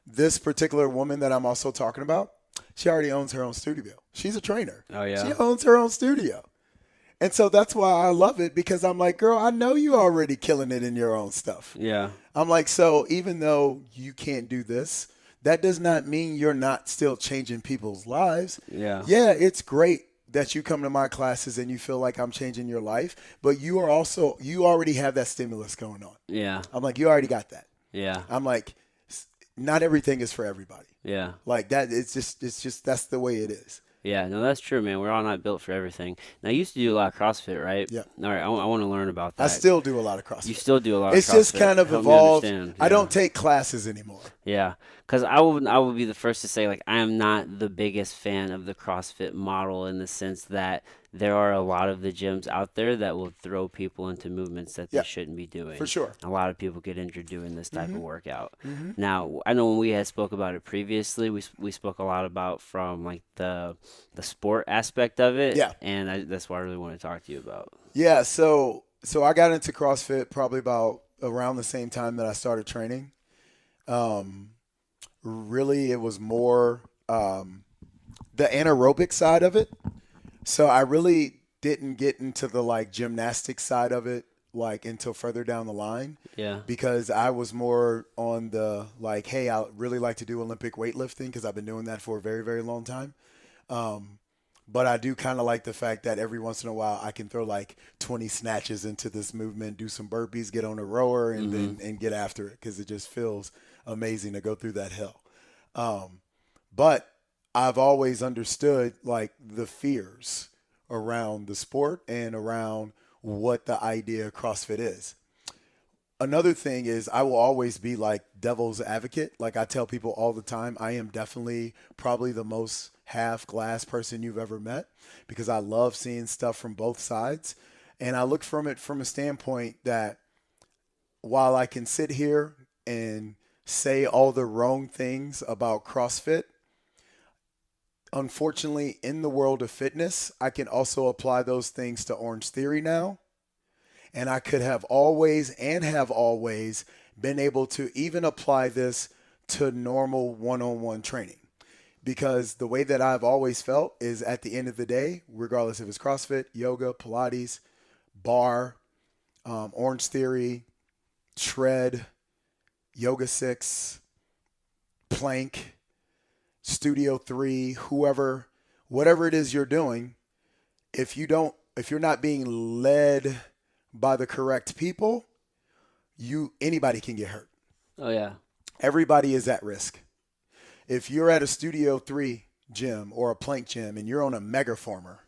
This particular woman that I'm also talking about, she already owns her own studio. She's a trainer. Oh yeah. She owns her own studio. And so that's why I love it, because I'm like, girl, I know you already killing it in your own stuff. Yeah. I'm like, so even though you can't do this, that does not mean you're not still changing people's lives. Yeah. Yeah, it's great that you come to my classes and you feel like I'm changing your life, but you already have that stimulus going on. Yeah. I'm like, you already got that. Yeah. I'm like, not everything is for everybody. Yeah. Like that, it's just that's the way it is. Yeah, no, that's true, man. We're all not built for everything. Now, you used to do a lot of CrossFit, right? Yeah. All right, I want to learn about that. I still do a lot of CrossFit. You still do a lot of It's just CrossFit. kind of Help me evolved. understand. I Yeah. don't take classes anymore. Yeah, because I would be the first to say, like, I am not the biggest fan of the CrossFit model, in the sense that there are a lot of the gyms out there that will throw people into movements that they Yeah, shouldn't be doing. for sure. A lot of people get injured doing this type Mm-hmm. of workout. Now, I know when we had spoke about it previously, we spoke a lot about from like the sport aspect of it. Yeah. And that's what I really want to talk to you about. Yeah, so I got into CrossFit probably about around the same time that I started training. Really, it was more the anaerobic side of it. So I really didn't get into the like gymnastics side of it like until further down the line, Yeah. because I was more on the like, hey, I really like to do Olympic weightlifting because I've been doing that for a very, very long time. But I do kind of like the fact that every once in a while I can throw like 20 snatches into this movement, do some burpees, get on a rower, and then and get after it, because it just feels amazing to go through that hill. But I've always understood like the fears around the sport and around what the idea of CrossFit is. Another thing is I will always be like devil's advocate. Like I tell people all the time, I am definitely probably the most half glass person you've ever met, because I love seeing stuff from both sides. And I look from it from a standpoint that while I can sit here and say all the wrong things about CrossFit, unfortunately, in the world of fitness, I can also apply those things to Orange Theory now. And I could have always been able to even apply this to normal one-on-one training. Because the way that I've always felt is at the end of the day, regardless if it's CrossFit, yoga, Pilates, bar, Orange Theory, shred, Yoga 6, plank, Studio 3, whoever, whatever it is you're doing, if you're not being led by the correct people, anybody can get hurt. Oh yeah. Everybody is at risk. If you're at a Studio 3 gym or a plank gym and you're on a megaformer,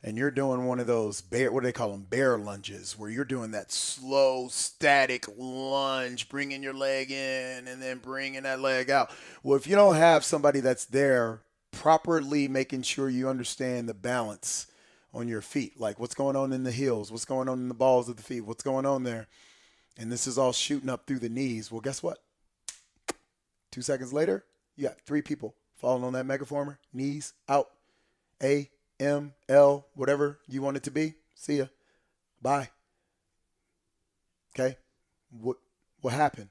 and you're doing one of those bear, what do they call them? Bear lunges, where you're doing that slow, static lunge, bringing your leg in and then bringing that leg out. Well, if you don't have somebody that's there properly making sure you understand the balance on your feet, like what's going on in the heels, what's going on in the balls of the feet, what's going on there, and this is all shooting up through the knees. Well, guess what? 2 seconds later, you got 3 people falling on that megaformer, knees out, A, M, L, whatever you want it to be. See ya. Bye. Okay? What happened?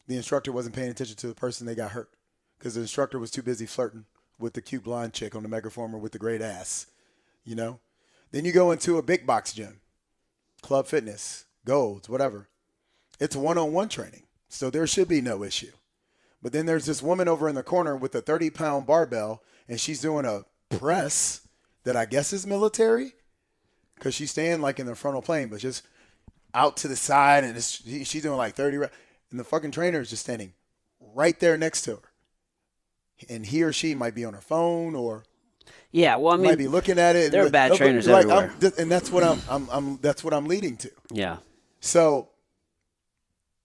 The instructor wasn't paying attention to the person they got hurt because the instructor was too busy flirting with the cute blonde chick on the megaformer with the great ass. You know? Then you go into a big box gym, club fitness, golds, whatever. It's one-on-one training, so there should be no issue. But then there's this woman over in the corner with a 30-pound barbell, and she's doing a press that I guess is military because she's staying like in the frontal plane, but just out to the side, and she's doing like 30 reps. And the fucking trainer is just standing right there next to her. And he or she might be on her phone or Yeah, well, I might mean, be looking at it. there are bad trainers like, everywhere. And that's what that's what I'm leading to. Yeah. So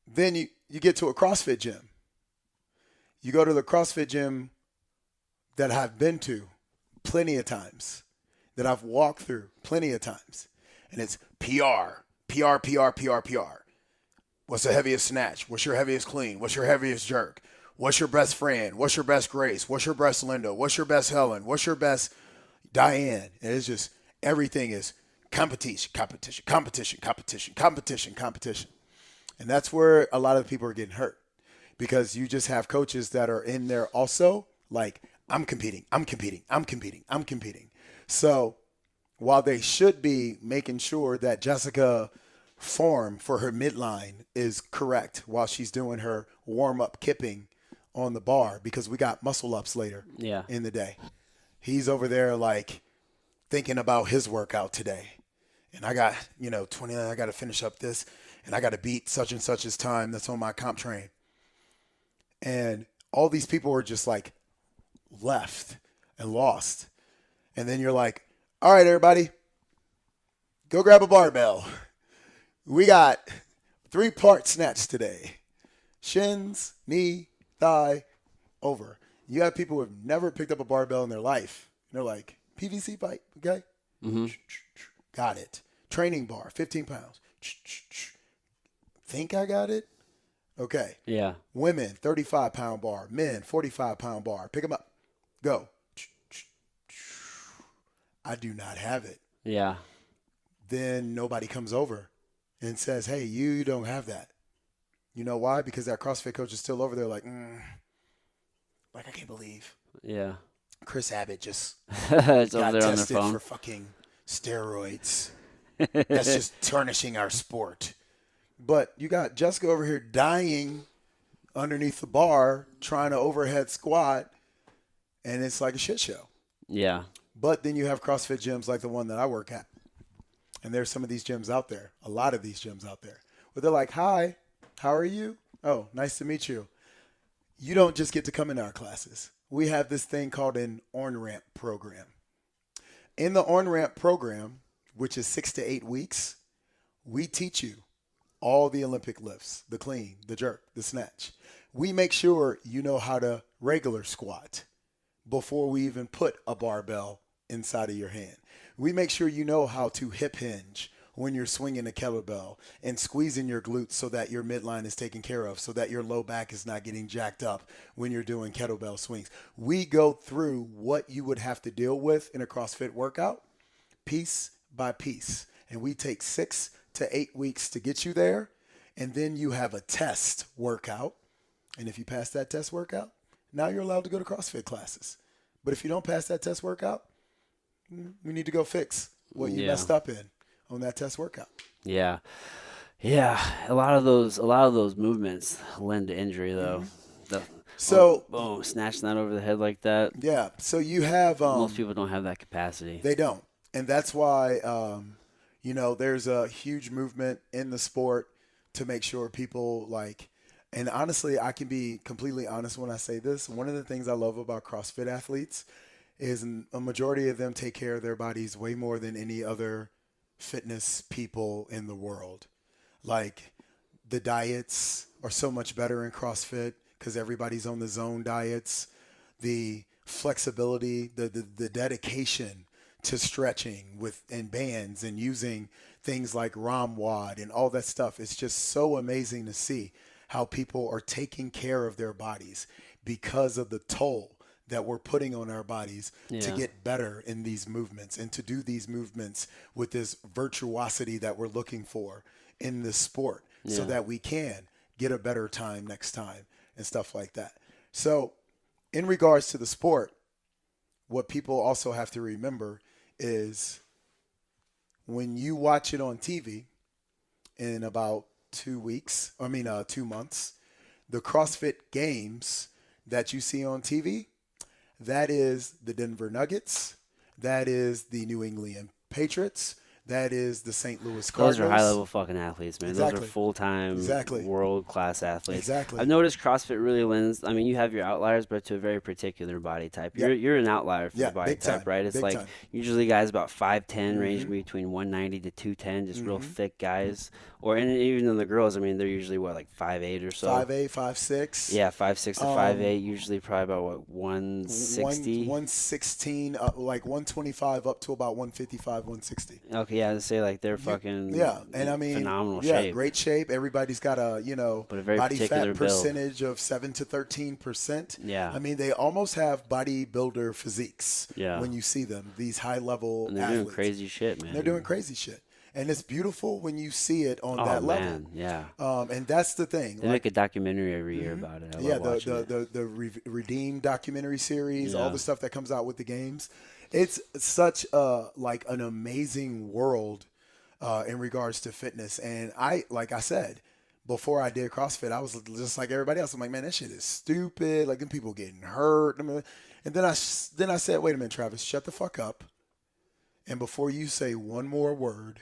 then you get to a CrossFit gym. You go to the CrossFit gym that I've been to plenty of times, that I've walked through plenty of times, and it's PR, PR, PR, PR, PR. What's the heaviest snatch? What's your heaviest clean? What's your heaviest jerk? What's your best friend? What's your best Grace? What's your best Linda? What's your best Helen? What's your best Diane? And it's just everything is competition, competition, competition, competition, competition, competition. And that's where a lot of people are getting hurt because you just have coaches that are in there also like, I'm competing, I'm competing, I'm competing, I'm competing. So while they should be making sure that Jessica form for her midline is correct while she's doing her warm-up kipping on the bar because we got muscle ups later in the day. He's over there like thinking about his workout today. And I got, 20, I got to finish up this and I got to beat such and such's time that's on my comp train. And all these people are just like left and lost. And then you're like, all right, everybody, go grab a barbell. We got 3-part snatch today. Shins, knee, thigh, over. You have people who have never picked up a barbell in their life. And they're like, PVC pipe, okay? Mm-hmm. Got it. Training bar, 15 pounds. Think I got it? Okay. Yeah. Women, 35-pound bar. Men, 45-pound bar. Pick them up. Go. I do not have it. Yeah. Then nobody comes over and says, hey, you don't have that. You know why? Because that CrossFit coach is still over there like, I can't believe. Yeah. Chris Abbott just It's got over there on their tested phone. for fucking steroids. That's just tarnishing our sport. But you got Jessica over here dying underneath the bar trying to overhead squat, and it's like a shit show. Yeah. But then you have CrossFit gyms like the one that I work at. And there's some of these gyms out there, a lot of these gyms out there, where they're like, hi, how are you? Oh, nice to meet you. You don't just get to come into our classes. We have this thing called an on-ramp program. In the on-ramp program, which is 6 to 8 weeks, we teach you all the Olympic lifts, the clean, the jerk, the snatch. We make sure you know how to regular squat before we even put a barbell inside of your hand. We make sure you know how to hip hinge when you're swinging a kettlebell and squeezing your glutes so that your midline is taken care of, so that your low back is not getting jacked up when you're doing kettlebell swings. We go through what you would have to deal with in a CrossFit workout piece by piece. And we take 6 to 8 weeks to get you there. And then you have a test workout. And if you pass that test workout, now you're allowed to go to CrossFit classes. But if you don't pass that test workout, we need to go fix what you messed up in on that test workout. Yeah. Yeah. A lot of those movements lend to injury though. So boom, snatching that over the head like that. Yeah. So you have Most people don't have that capacity. They don't. And that's why there's a huge movement in the sport to make sure people and honestly, I can be completely honest when I say this. One of the things I love about CrossFit athletes is a majority of them take care of their bodies way more than any other fitness people in the world. Like the diets are so much better in CrossFit because everybody's on the zone diets. The flexibility, the dedication to stretching with and bands and using things like ROMWOD and all that stuff. It's just so amazing to see how people are taking care of their bodies because of the toll that we're putting on our bodies to Yeah. get better in these movements and to do these movements with this virtuosity that we're looking for in this sport so Yeah. that we can get a better time next time and stuff like that. So, in regards to the sport, what people also have to remember is when you watch it on TV in about 2 weeks, 2 months, the CrossFit Games that you see on TV, that is the Denver Nuggets, that is the New England Patriots, that is the St. Louis Those are high Cardinals. level fucking athletes, man. Those are Exactly. full time Exactly. world class athletes. Exactly. I've noticed CrossFit really lends. I mean, you have your outliers, but to a very particular body type. Yep. You're an outlier for Yeah, the body big type, time. right? It's Big like time. usually guys about 5'10", range Mm-hmm. between 190 to 210, just real Mm-hmm. thick guys. Or and even in the girls, I mean, they're usually what, like 5'8" or so. 5'8", 5'6". Yeah, 5'6" to Um, 5'8", usually probably about what, one 160. 116, like 125 up to about 155, 160. Okay, yeah, I'd say like they're fucking Yeah, and I in mean, phenomenal yeah, shape, great shape. Everybody's got a but a very body particular fat build. percentage of 7 to 13%. Yeah. I mean, they almost have bodybuilder physiques Yeah. when you see them. These high level And they're athletes, doing crazy shit, man. they're doing crazy shit, and it's beautiful when you see it on Oh that level. man, yeah. And that's the thing. They make a documentary every year about it. I Yeah, love watching it. the Redeem documentary series, all Yeah. the stuff that comes out with the games. It's such a like an amazing world in regards to fitness. And like I said, before I did CrossFit, I was just like everybody else. I'm like, man, that shit is stupid. Like them people getting hurt. And then I said, wait a minute, Travis, shut the fuck up. And before you say one more word,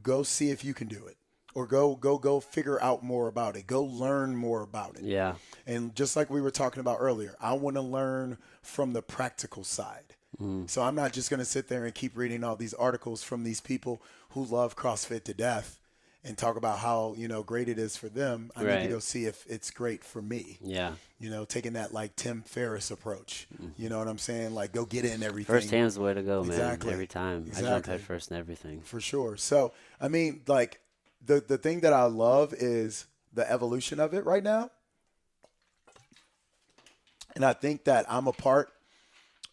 go see if you can do it. Or go figure out more about it. Go learn more about it. Yeah. And just like we were talking about earlier, I want to learn from the practical side. So I'm not just going to sit there and keep reading all these articles from these people who love CrossFit to death and talk about how, great it is for them. I need to Right. go see if it's great for me. Yeah. Taking that like Tim Ferriss approach. You know what I'm saying? Like go get in everything. First hand's the way to go, man. Exactly. Every time. I jump Exactly. head first in everything. For sure. So, I mean, like the thing that I love is the evolution of it right now. And I think that I'm a part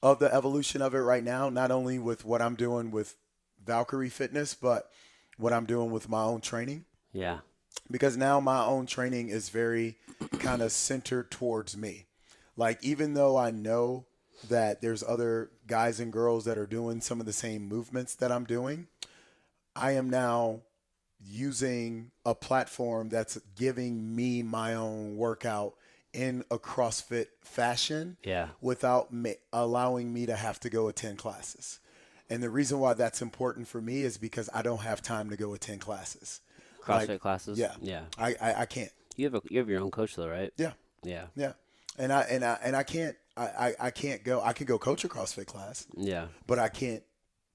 of the evolution of it right now, not only with what I'm doing with Valkyrie Fitness, but what I'm doing with my own training. Yeah. Because now my own training is very kind of centered towards me. Like, even though I know that there's other guys and girls that are doing some of the same movements that I'm doing, I am now using a platform that's giving me my own workout in a CrossFit fashion Yeah. without allowing me to have to go attend classes. And the reason why that's important for me is because I don't have time to go attend classes. CrossFit Like, classes. Yeah. Yeah. I can't. You have your own coach though, right? Yeah. Yeah. Yeah. And I can't I can't go. I can go coach a CrossFit class, Yeah. but I can't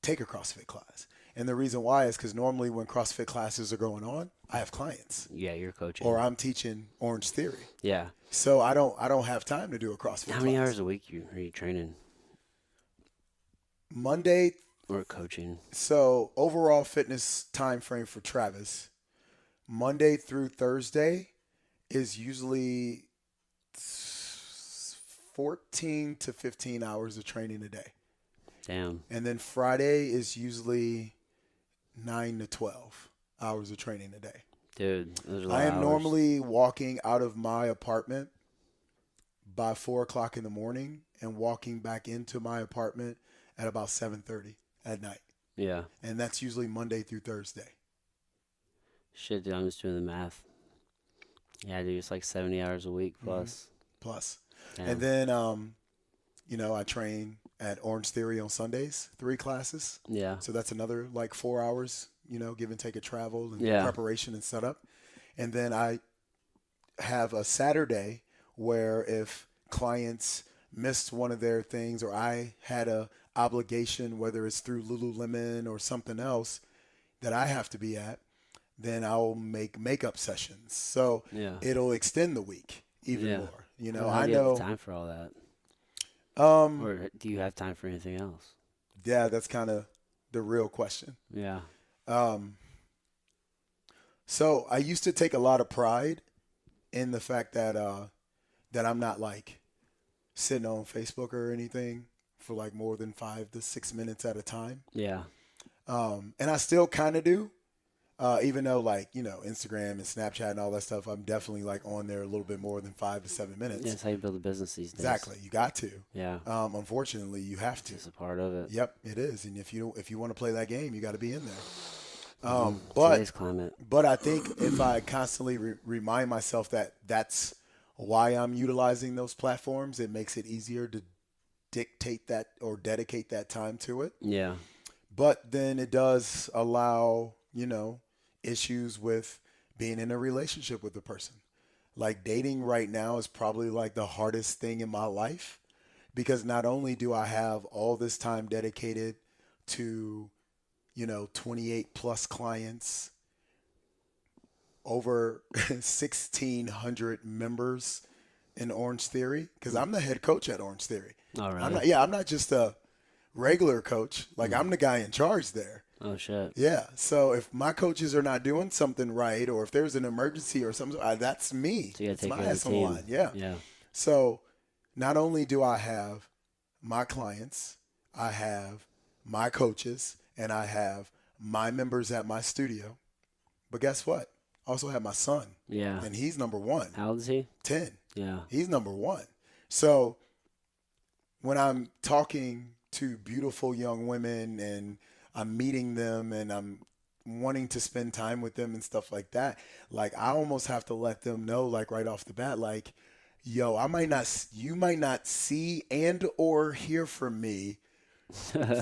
take a CrossFit class. And the reason why is because normally when CrossFit classes are going on, I have clients Yeah. You're coaching. or I'm teaching Orange Theory. Yeah. So I don't have time to do a CrossFit How many class. hours a week are you training Monday. or coaching? So overall fitness time frame for Travis, Monday through Thursday is usually 14 to 15 hours of training a day. Damn. And then Friday is usually 9 to 12 hours of training a day. Dude, those are a lot I of am hours. normally walking out of my apartment by 4 o'clock in the morning and walking back into my apartment at about 7:30 at night. Yeah. And that's usually Monday through Thursday. Shit, dude, I'm just doing the math. Yeah, dude, it's like 70 hours a week plus. Plus. Damn. And then, I train at Orange Theory on Sundays, 3 classes. Yeah. So that's another like 4 hours, give and take of travel and Yeah. preparation and setup. And then I have a Saturday where if clients missed one of their things, or I had a obligation, whether it's through Lululemon or something else that I have to be at, then I'll make makeup sessions. So Yeah. it'll extend the week even Yeah. more. You Well, know, how I do you have the know. time for all that? Um, Or do you have time for anything else? yeah, that's kind of the real question. Yeah. Um, so I used to take a lot of pride in the fact that I'm not like sitting on Facebook or anything for like more than 5 to 6 minutes at a time. Yeah. And I still kind of do, even though like, Instagram and Snapchat and all that stuff, I'm definitely like on there a little bit more than 5 to 7 minutes. Yeah, that's how you build a business these days. Exactly. You got to. Yeah. Unfortunately, you have to. It's a part of it. Yep, it is. And if you want to play that game, you got to be in there. Today's climate. But I think if I constantly remind myself that that's why I'm utilizing those platforms, it makes it easier to dictate that or dedicate that time to it. Yeah. But then it does allow, issues with being in a relationship with the person. Like dating right now is probably like the hardest thing in my life because not only do I have all this time dedicated to 28 plus clients, over 1,600 members in Orange Theory, because I'm the head coach at Orange Theory. Oh, really? I'm not just a regular coach. Like I'm the guy in charge there. Oh, shit. Yeah. So if my coaches are not doing something right, or if there's an emergency or something, that's me. So you gotta It's take my care of ass the on the team. line. Yeah. Yeah. So not only do I have my clients, I have my coaches, and I have my members at my studio. But guess what? I also have my son, Yeah. and he's number one, How old is he? 10. Yeah. He's number one. So when I'm talking to beautiful young women and I'm meeting them and I'm wanting to spend time with them and stuff like that, like I almost have to let them know, like right off the bat, like, yo, you might not see and or hear from me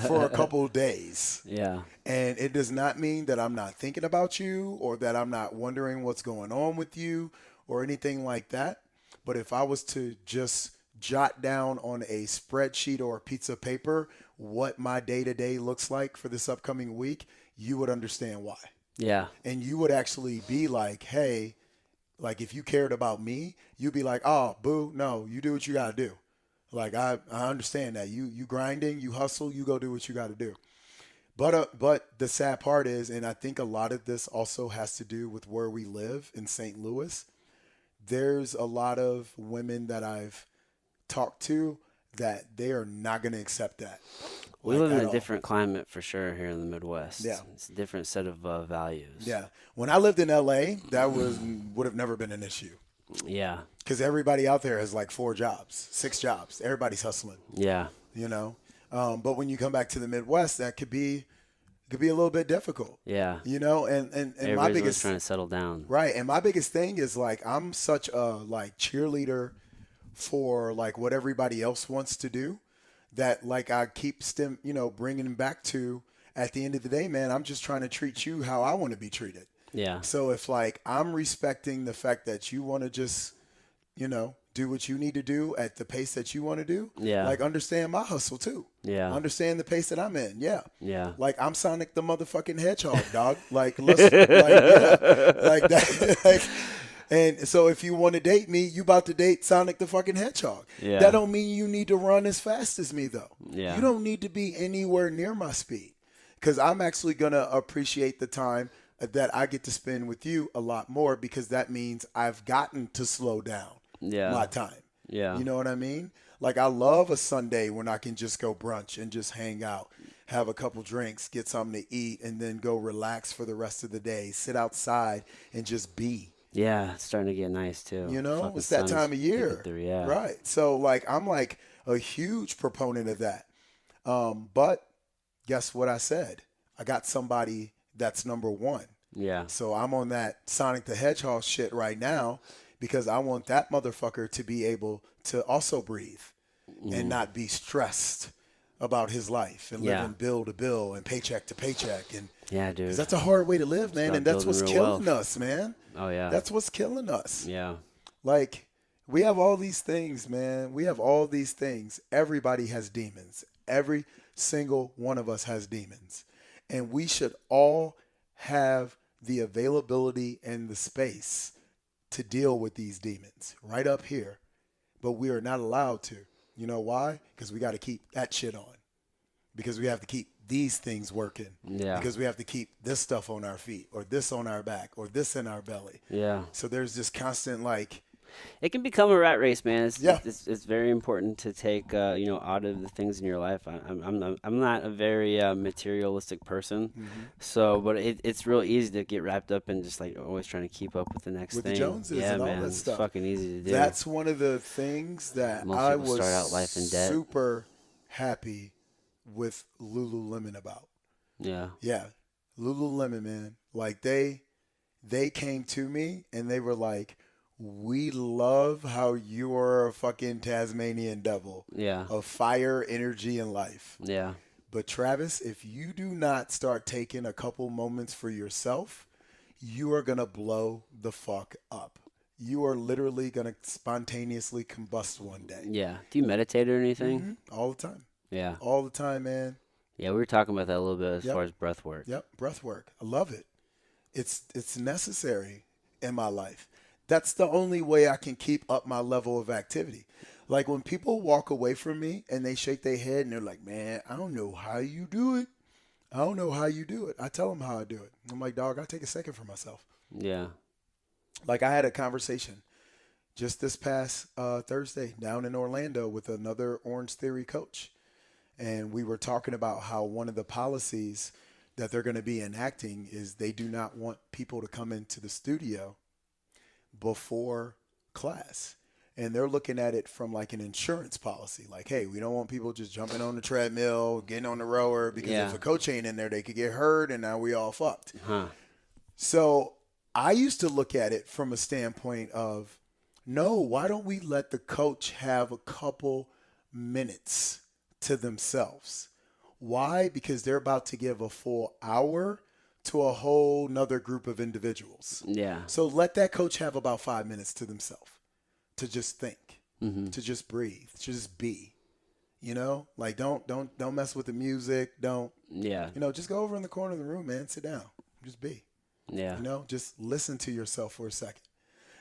for a couple of days. Yeah. And it does not mean that I'm not thinking about you or that I'm not wondering what's going on with you or anything like that. But if I was to just jot down on a spreadsheet or a piece of paper what my day-to-day looks like for this upcoming week, you would understand why. Yeah. And you would actually be like, hey, like if you cared about me, you'd be like, oh, boo, no, you do what you got to do. Like I understand that you grinding, you hustle, you go do what you got to do. But the sad part is, and I think a lot of this also has to do with where we live in St. Louis. There's a lot of women that I've talked to that they are not going to accept that. We like, live in at a all. different climate for sure here in the Midwest. Yeah. It's a different set of values. Yeah. When I lived in LA, that would have never been an issue Yeah. because everybody out there has like 4 jobs, 6 jobs. Everybody's hustling, Yeah. But when you come back to the Midwest, that could be a little bit difficult, Yeah. and my Everybody's always biggest trying to settle down. right. And my biggest thing is like, I'm such a like cheerleader for like what everybody else wants to do that like I keep bringing back to at the end of the day, man, I'm just trying to treat you how I want to be treated. Yeah. So if like I'm respecting the fact that you want to just, do what you need to do at the pace that you want to do, Yeah. like understand my hustle too. Yeah. Understand the pace that I'm in. Yeah. Yeah. Like I'm Sonic the motherfucking Hedgehog, dog. Like let's like that. Like, and so if you want to date me, you about to date Sonic the fucking Hedgehog. Yeah. That don't mean you need to run as fast as me though. Yeah. You don't need to be anywhere near my speed because I'm actually gonna appreciate the time that I get to spend with you a lot more because that means I've gotten to slow down Yeah. my time. Yeah. You know what I mean? Like I love a Sunday when I can just go brunch and just hang out, have a couple drinks, get something to eat, and then go relax for the rest of the day, sit outside and just be. Yeah. It's starting to get nice too. Fucking It's that sun is time of year. peeking through, yeah. Right. So like I'm like a huge proponent of that. But guess what I said? I got somebody that's number one. Yeah. So I'm on that Sonic the Hedgehog shit right now because I want that motherfucker to be able to also breathe and not be stressed about his life and Yeah. living bill to bill and paycheck to paycheck. And Yeah, dude. 'cause that's a hard way to live, man. Start And that's what's building real killing us, man. Oh yeah. That's what's killing us. Yeah. Like We have all these things, man. We have all these things. Everybody has demons. Every single one of us has demons. And we should all have the availability and the space to deal with these demons right up here. But we are not allowed to. You know why? Because we got to keep that shit on. Because we have to keep these things working. Yeah. Because we have to keep this stuff on our feet or this on our back or this in our belly. Yeah. So there's this constant like, It can become a rat race, man. yeah, It's very important to take out of the things in your life. I'm not a very materialistic person, so but it's real easy to get wrapped up in just like always trying to keep up with the next with the thing. Joneses Yeah, and all man, that it's stuff. fucking easy to do. That's one of the things that Most I people was start out life in debt. super happy with Lululemon about. Yeah, Yeah, Lululemon, man. Like they came to me and they were like, "We love how you are a fucking Tasmanian devil yeah, of fire, energy, and life. yeah, But Travis, if you do not start taking a couple moments for yourself, you are gonna blow the fuck up. You are literally gonna spontaneously combust one day. yeah. Do you meditate or anything? All the time, Yeah, all the time, man. yeah. We were talking about that a little bit as Yep, far as breath work. yep. Breath work. I love it. It's necessary in my life. That's the only way I can keep up my level of activity. Like when people walk away from me and they shake their head and they're like, "Man, I don't know how you do it. I don't know how you do it." I tell them how I do it. I'm like, "Dog, I take a second for myself." Yeah, Like I had a conversation just this past Thursday down in Orlando with another Orange Theory coach. And we were talking about how one of the policies that they're going to be enacting is they do not want people to come into the studio before class. And they're looking at it from like an insurance policy. Like, hey, we don't want people just jumping on the treadmill, getting on the rower, because yeah. if a coach ain't in there, they could get hurt and now we all fucked. Huh. So I used to look at it from a standpoint of, no, why don't we let the coach have a couple minutes to themselves? Why? Because they're about to give a full hour to a whole nother group of individuals. Yeah. So let that coach have about 5 minutes to themselves to just think, Mm-hmm. to just breathe, to just be. You know, like don't mess with the music. Don't, Yeah. just go over in the corner of the room, man. Sit down, just be. Yeah. Just listen to yourself for a second.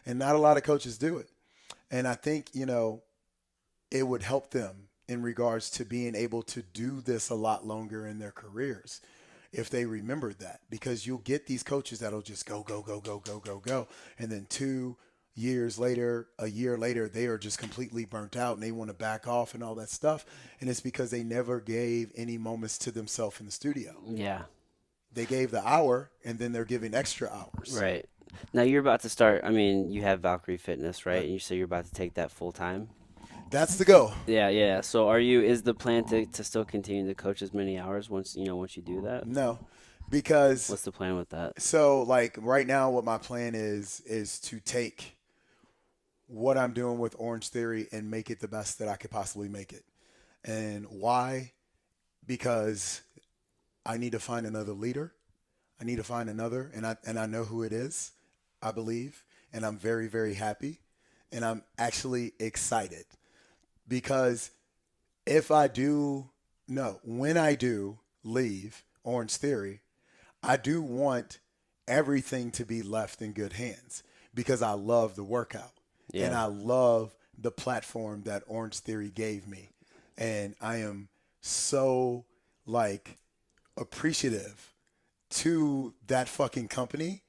And not a lot of coaches do it. And I think, it would help them in regards to being able to do this a lot longer in their careers if they remembered that. Because you'll get these coaches that'll just go, go, go, go, go, go, go. And then 2 years later, a year later, they are just completely burnt out and they want to back off and all that stuff. And it's because they never gave any moments to themselves in the studio. Yeah. They gave the hour and then they're giving extra hours. Right. Now you're about to start. I mean, you have Valkyrie Fitness, right? And you say you're about to take that full time. That's the goal. Yeah, yeah. So is the plan to still continue to coach as many hours once you do that? No, because What's the plan with that? so like right now what my plan is to take what I'm doing with Orange Theory and make it the best that I could possibly make it. And why? Because I need to find another leader. I need to find another, and I know who it is, I believe, and I'm very, very happy, and I'm actually excited because when I do leave Orange Theory, I do want everything to be left in good hands because I love the workout and Yeah. I love the platform that Orange Theory gave me, and I am so like appreciative to that fucking company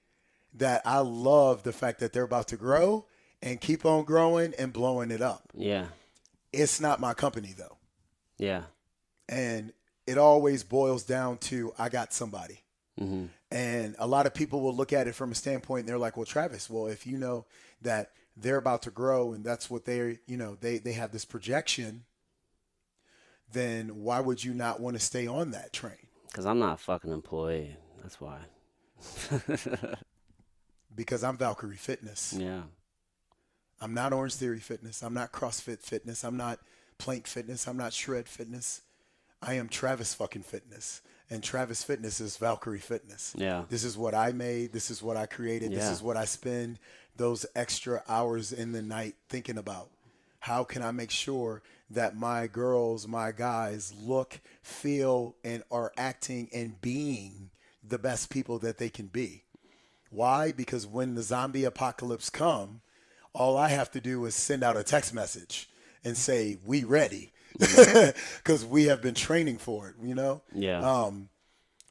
that I love the fact that they're about to grow and keep on growing and blowing it up. Yeah. It's not my company though. Yeah. And it always boils down to I got somebody. Mm-hmm. And a lot of people will look at it from a standpoint and they're like, well, Travis, well, if you know that they're about to grow and that's what they have this projection, then why would you not want to stay on that train? Because I'm not a fucking employee. That's why. Because I'm Valkyrie Fitness. Yeah. I'm not Orange Theory Fitness. I'm not CrossFit Fitness. I'm not Plank Fitness. I'm not Shred Fitness. I am Travis fucking Fitness. And Travis Fitness is Valkyrie Fitness. Yeah. This is what I made. This is what I created. This Yeah. is what I spend those extra hours in the night thinking about. How can I make sure that my girls, my guys look, feel, and are acting and being the best people that they can be? Why? Because when the zombie apocalypse come, all I have to do is send out a text message and say, we ready. Because we have been training for it, you know? Yeah.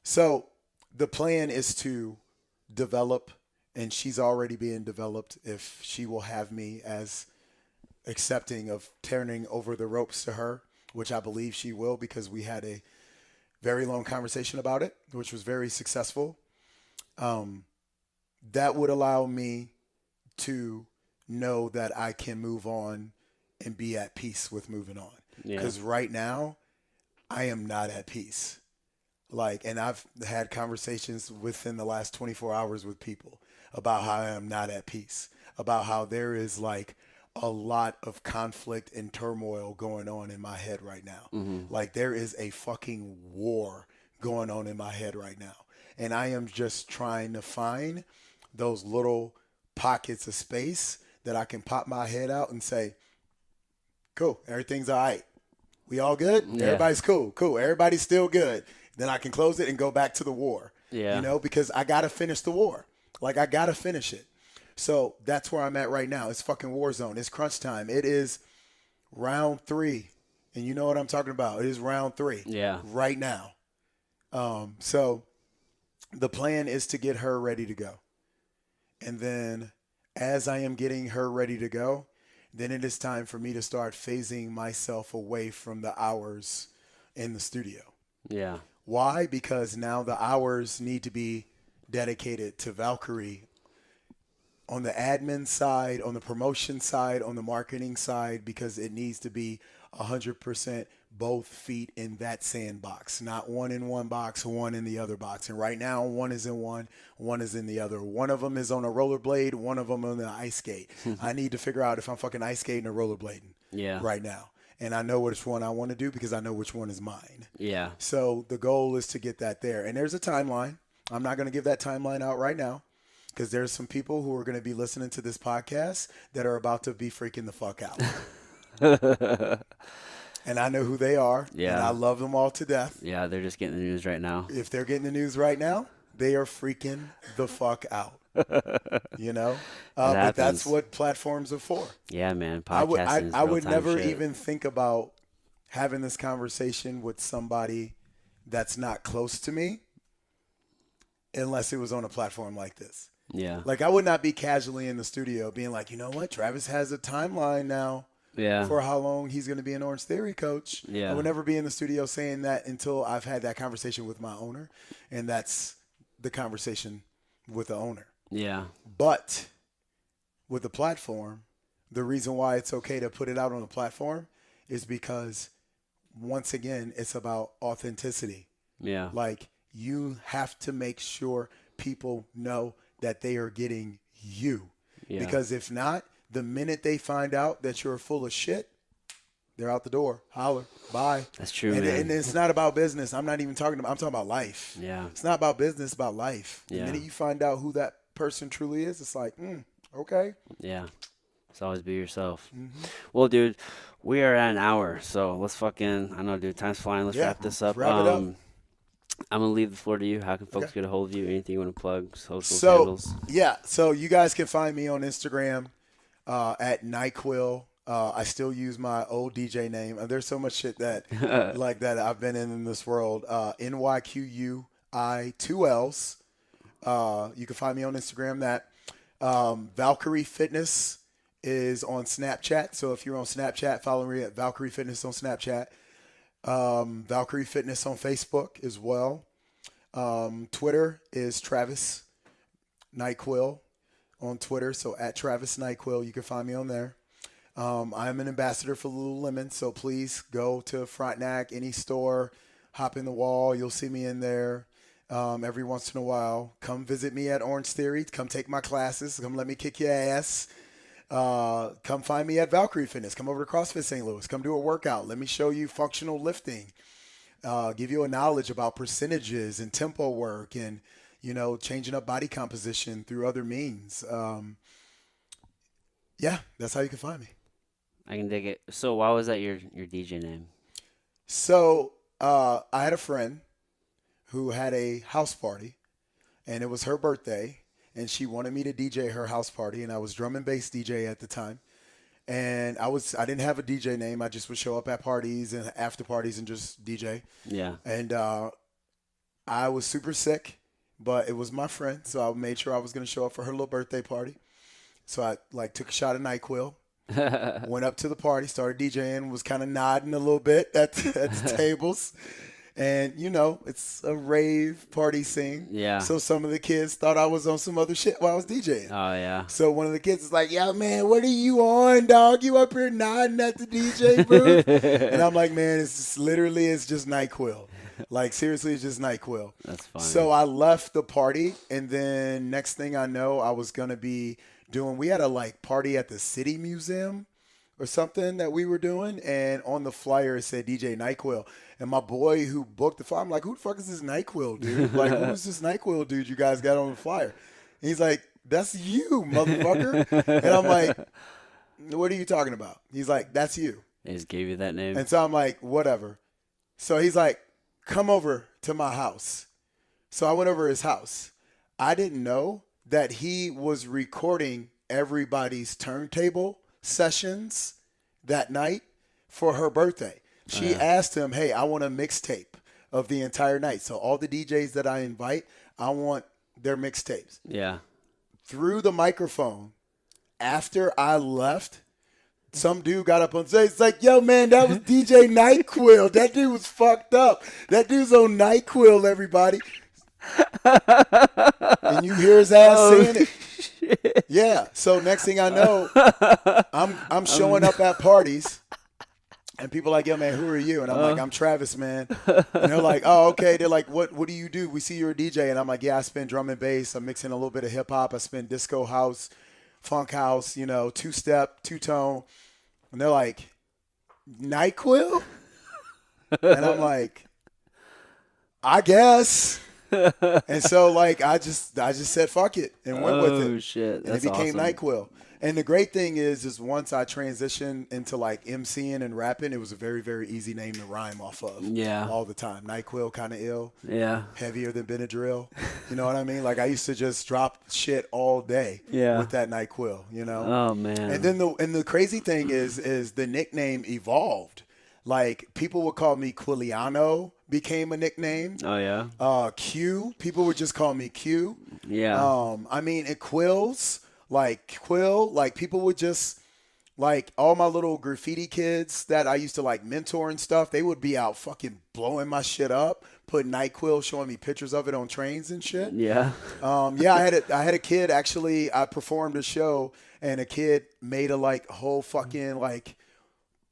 So the plan is to develop, and she's already being developed if she will have me as accepting of turning over the ropes to her, which I believe she will because we had a very long conversation about it, which was very successful. That would allow me to know that I can move on and be at peace with moving on. Yeah. Because right now, I am not at peace. Like, and I've had conversations within the last 24 hours with people about how I am not at peace, about how there is like a lot of conflict and turmoil going on in my head right now. Like, there is a fucking war going on in my head right now. And I am just trying to find those little pockets of space that I can pop my head out and say, cool, everything's all right. We all good? Yeah. Everybody's cool. Cool. Everybody's still good. Then I can close it and go back to the war. Yeah. You know, because I got to finish the war. Like, I got to finish it. So that's where I'm at right now. It's fucking war zone. It's crunch time. It is round 3. And you know what I'm talking about. It is round 3 Yeah. right now. So the plan is to get her ready to go. And then as I am getting her ready to go, then it is time for me to start phasing myself away from the hours in the studio. Yeah. Why? Because now the hours need to be dedicated to Valkyrie on the admin side, on the promotion side, on the marketing side, because it needs to be 100% both feet in that sandbox, not one in one box, one in the other box. And right now, one is in one is in the other. One of them is on a rollerblade, one of them on the ice skate. I need to figure out if I'm fucking ice skating or rollerblading right now. And I know which one I want to do because I know which one is mine. Yeah. So the goal is to get that there. And there's a timeline. I'm not going to give that timeline out right now because there's some people who are going to be listening to this podcast that are about to be freaking the fuck out. And I know who they are. Yeah. And I love them all to death. Yeah, they're just getting the news right now. If they're getting the news right now, they are freaking the fuck out. You know? But that's what platforms are for. Yeah, man. Podcasting I would real-time never shit. even think about having this conversation with somebody that's not close to me unless it was on a platform like this. Yeah. Like, I would not be casually in the studio being like, you know what? Travis has a timeline now. Yeah. For how long he's going to be an Orange Theory coach. Yeah. I would never be in the studio saying that until I've had that conversation with my owner, and that's the conversation with the owner. Yeah. But with the platform, the reason why it's okay to put it out on the platform is because, once again, it's about authenticity. Yeah. Like, you have to make sure people know that they are getting you. Yeah. Because if not, the minute they find out that you're full of shit, they're out the door. Holler. Bye. That's true, and, man. and it's not about business. I'm not even talking about, I'm talking about life. Yeah. It's not about business, it's about life. The Yeah. minute you find out who that person truly is, it's like, okay. Yeah. It's always be yourself. Mm-hmm. Well, dude, we are at an hour, so let's fucking, I know, dude, time's flying. Let's wrap this up. Wrap it up. I'm going to leave the floor to you. How can folks get a hold of you? Anything you want to plug? Social So, handles? yeah. So you guys can find me on Instagram at NyQuil. I still use my old DJ name. There's so much shit that like that I've been in this world. NYQUI 2 L's. You can find me on Instagram. That Valkyrie Fitness is on Snapchat. So if you're on Snapchat, follow me at Valkyrie Fitness on Snapchat. Valkyrie Fitness on Facebook as well. Twitter is Travis NyQuil on Twitter. So at Travis NyQuil, you can find me on there. I'm an ambassador for Lululemon, so please go to Frontenac, any store, hop in the wall. You'll see me in there every once in a while. Come visit me at Orange Theory. Come take my classes. Come let me kick your ass. Come find me at Valkyrie Fitness. Come over to CrossFit St. Louis. Come do a workout. Let me show you functional lifting. give you a knowledge about percentages and tempo work and, changing up body composition through other means. Yeah, that's how you can find me. I can dig it. So why was that your DJ name? So I had a friend who had a house party, and it was her birthday, and she wanted me to DJ her house party, and I was drum and bass DJ at the time. And I didn't have a DJ name. I just would show up at parties and after parties and just DJ. Yeah. And I was super sick, but it was my friend, so I made sure I was going to show up for her little birthday party. So I took a shot of NyQuil, went up to the party, started DJing, was kind of nodding a little bit at the tables. And, it's a rave party scene. Yeah. So some of the kids thought I was on some other shit while I was DJing. Oh, yeah. So one of the kids was like, "Yo, man, what are you on, dog? You up here nodding at the DJ booth?" And I'm like, "Man, it's just NyQuil. Like, seriously, it's just NyQuil." That's fine. So I left the party, and then next thing I know, I was going to be we had a, party at the City Museum or something that we were doing, and on the flyer it said DJ NyQuil. And my boy who booked the flyer, I'm like, "Who the fuck is this NyQuil dude? Like, who's this NyQuil dude you guys got on the flyer?" And he's like, "That's you, motherfucker." And I'm like, "What are you talking about?" He's like, "That's you." They just gave you that name. And so I'm like, "Whatever." So he's like, "Come over to my house." So I went over to his house. I didn't know that he was recording everybody's turntable sessions that night for her birthday. She asked him, "Hey, I want a mixtape of the entire night. So all the DJs that I invite, I want their mixtapes." Yeah. Through the microphone, after I left, some dude got up on stage. It's like, "Yo, man, that was DJ NyQuil. That dude was fucked up. That dude's on NyQuil, everybody." And you hear his ass saying it. Shit. Yeah. So next thing I know, I'm showing up at parties. And people are like, "Yo, man, who are you?" And I'm like, "I'm Travis, man." And they're like, "Oh, okay." They're like, What do you do? We see you're a DJ." And I'm like, "Yeah, I spin drum and bass. I'm mixing a little bit of hip hop. I spin disco house, funk house, two-step, two-tone." And they're like, "NyQuil?" And I'm like, "I guess." And so I just said fuck it and went with it. Oh shit. And That's it became awesome. NyQuil. And the great thing is once I transitioned into MCing and rapping, it was a very, very easy name to rhyme off of. Yeah. All the time. NyQuil, kind of ill. Yeah. Heavier than Benadryl. You know what I mean? I used to just drop shit all day with that NyQuil, Oh man. And then the crazy thing is the nickname evolved. People would call me Quiliano, became a nickname. Oh yeah. Q, people would just call me Q. Yeah. It Quills, Quill, people would just, all my little graffiti kids that I used to mentor and stuff, they would be out fucking blowing my shit up, putting NyQuil, showing me pictures of it on trains and shit. Yeah. Yeah, I had a kid, actually, I performed a show, and a kid made a whole fucking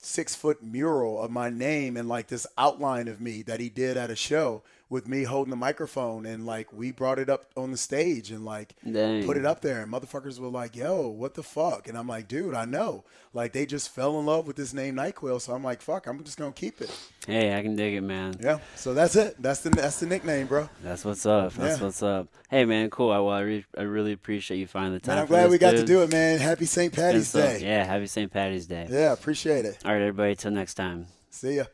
6-foot mural of my name and this outline of me that he did at a show with me holding the microphone, and we brought it up on the stage and Dang. put it up there, and motherfuckers were like, "Yo, what the fuck?" And I'm like, "Dude, I know." They just fell in love with this name NyQuil, so I'm like, "Fuck, I'm just gonna keep it." Hey, I can dig it, man. Yeah. So that's it. That's the nickname, bro. That's what's up. That's what's up. Hey, man, cool. I really appreciate you finding the time. Man, I'm for glad this, we got dude. to do it, man. Happy St. Patty's And so, Day. yeah, happy St. Patty's Day. Yeah, appreciate it. All right, everybody. Till next time. See ya.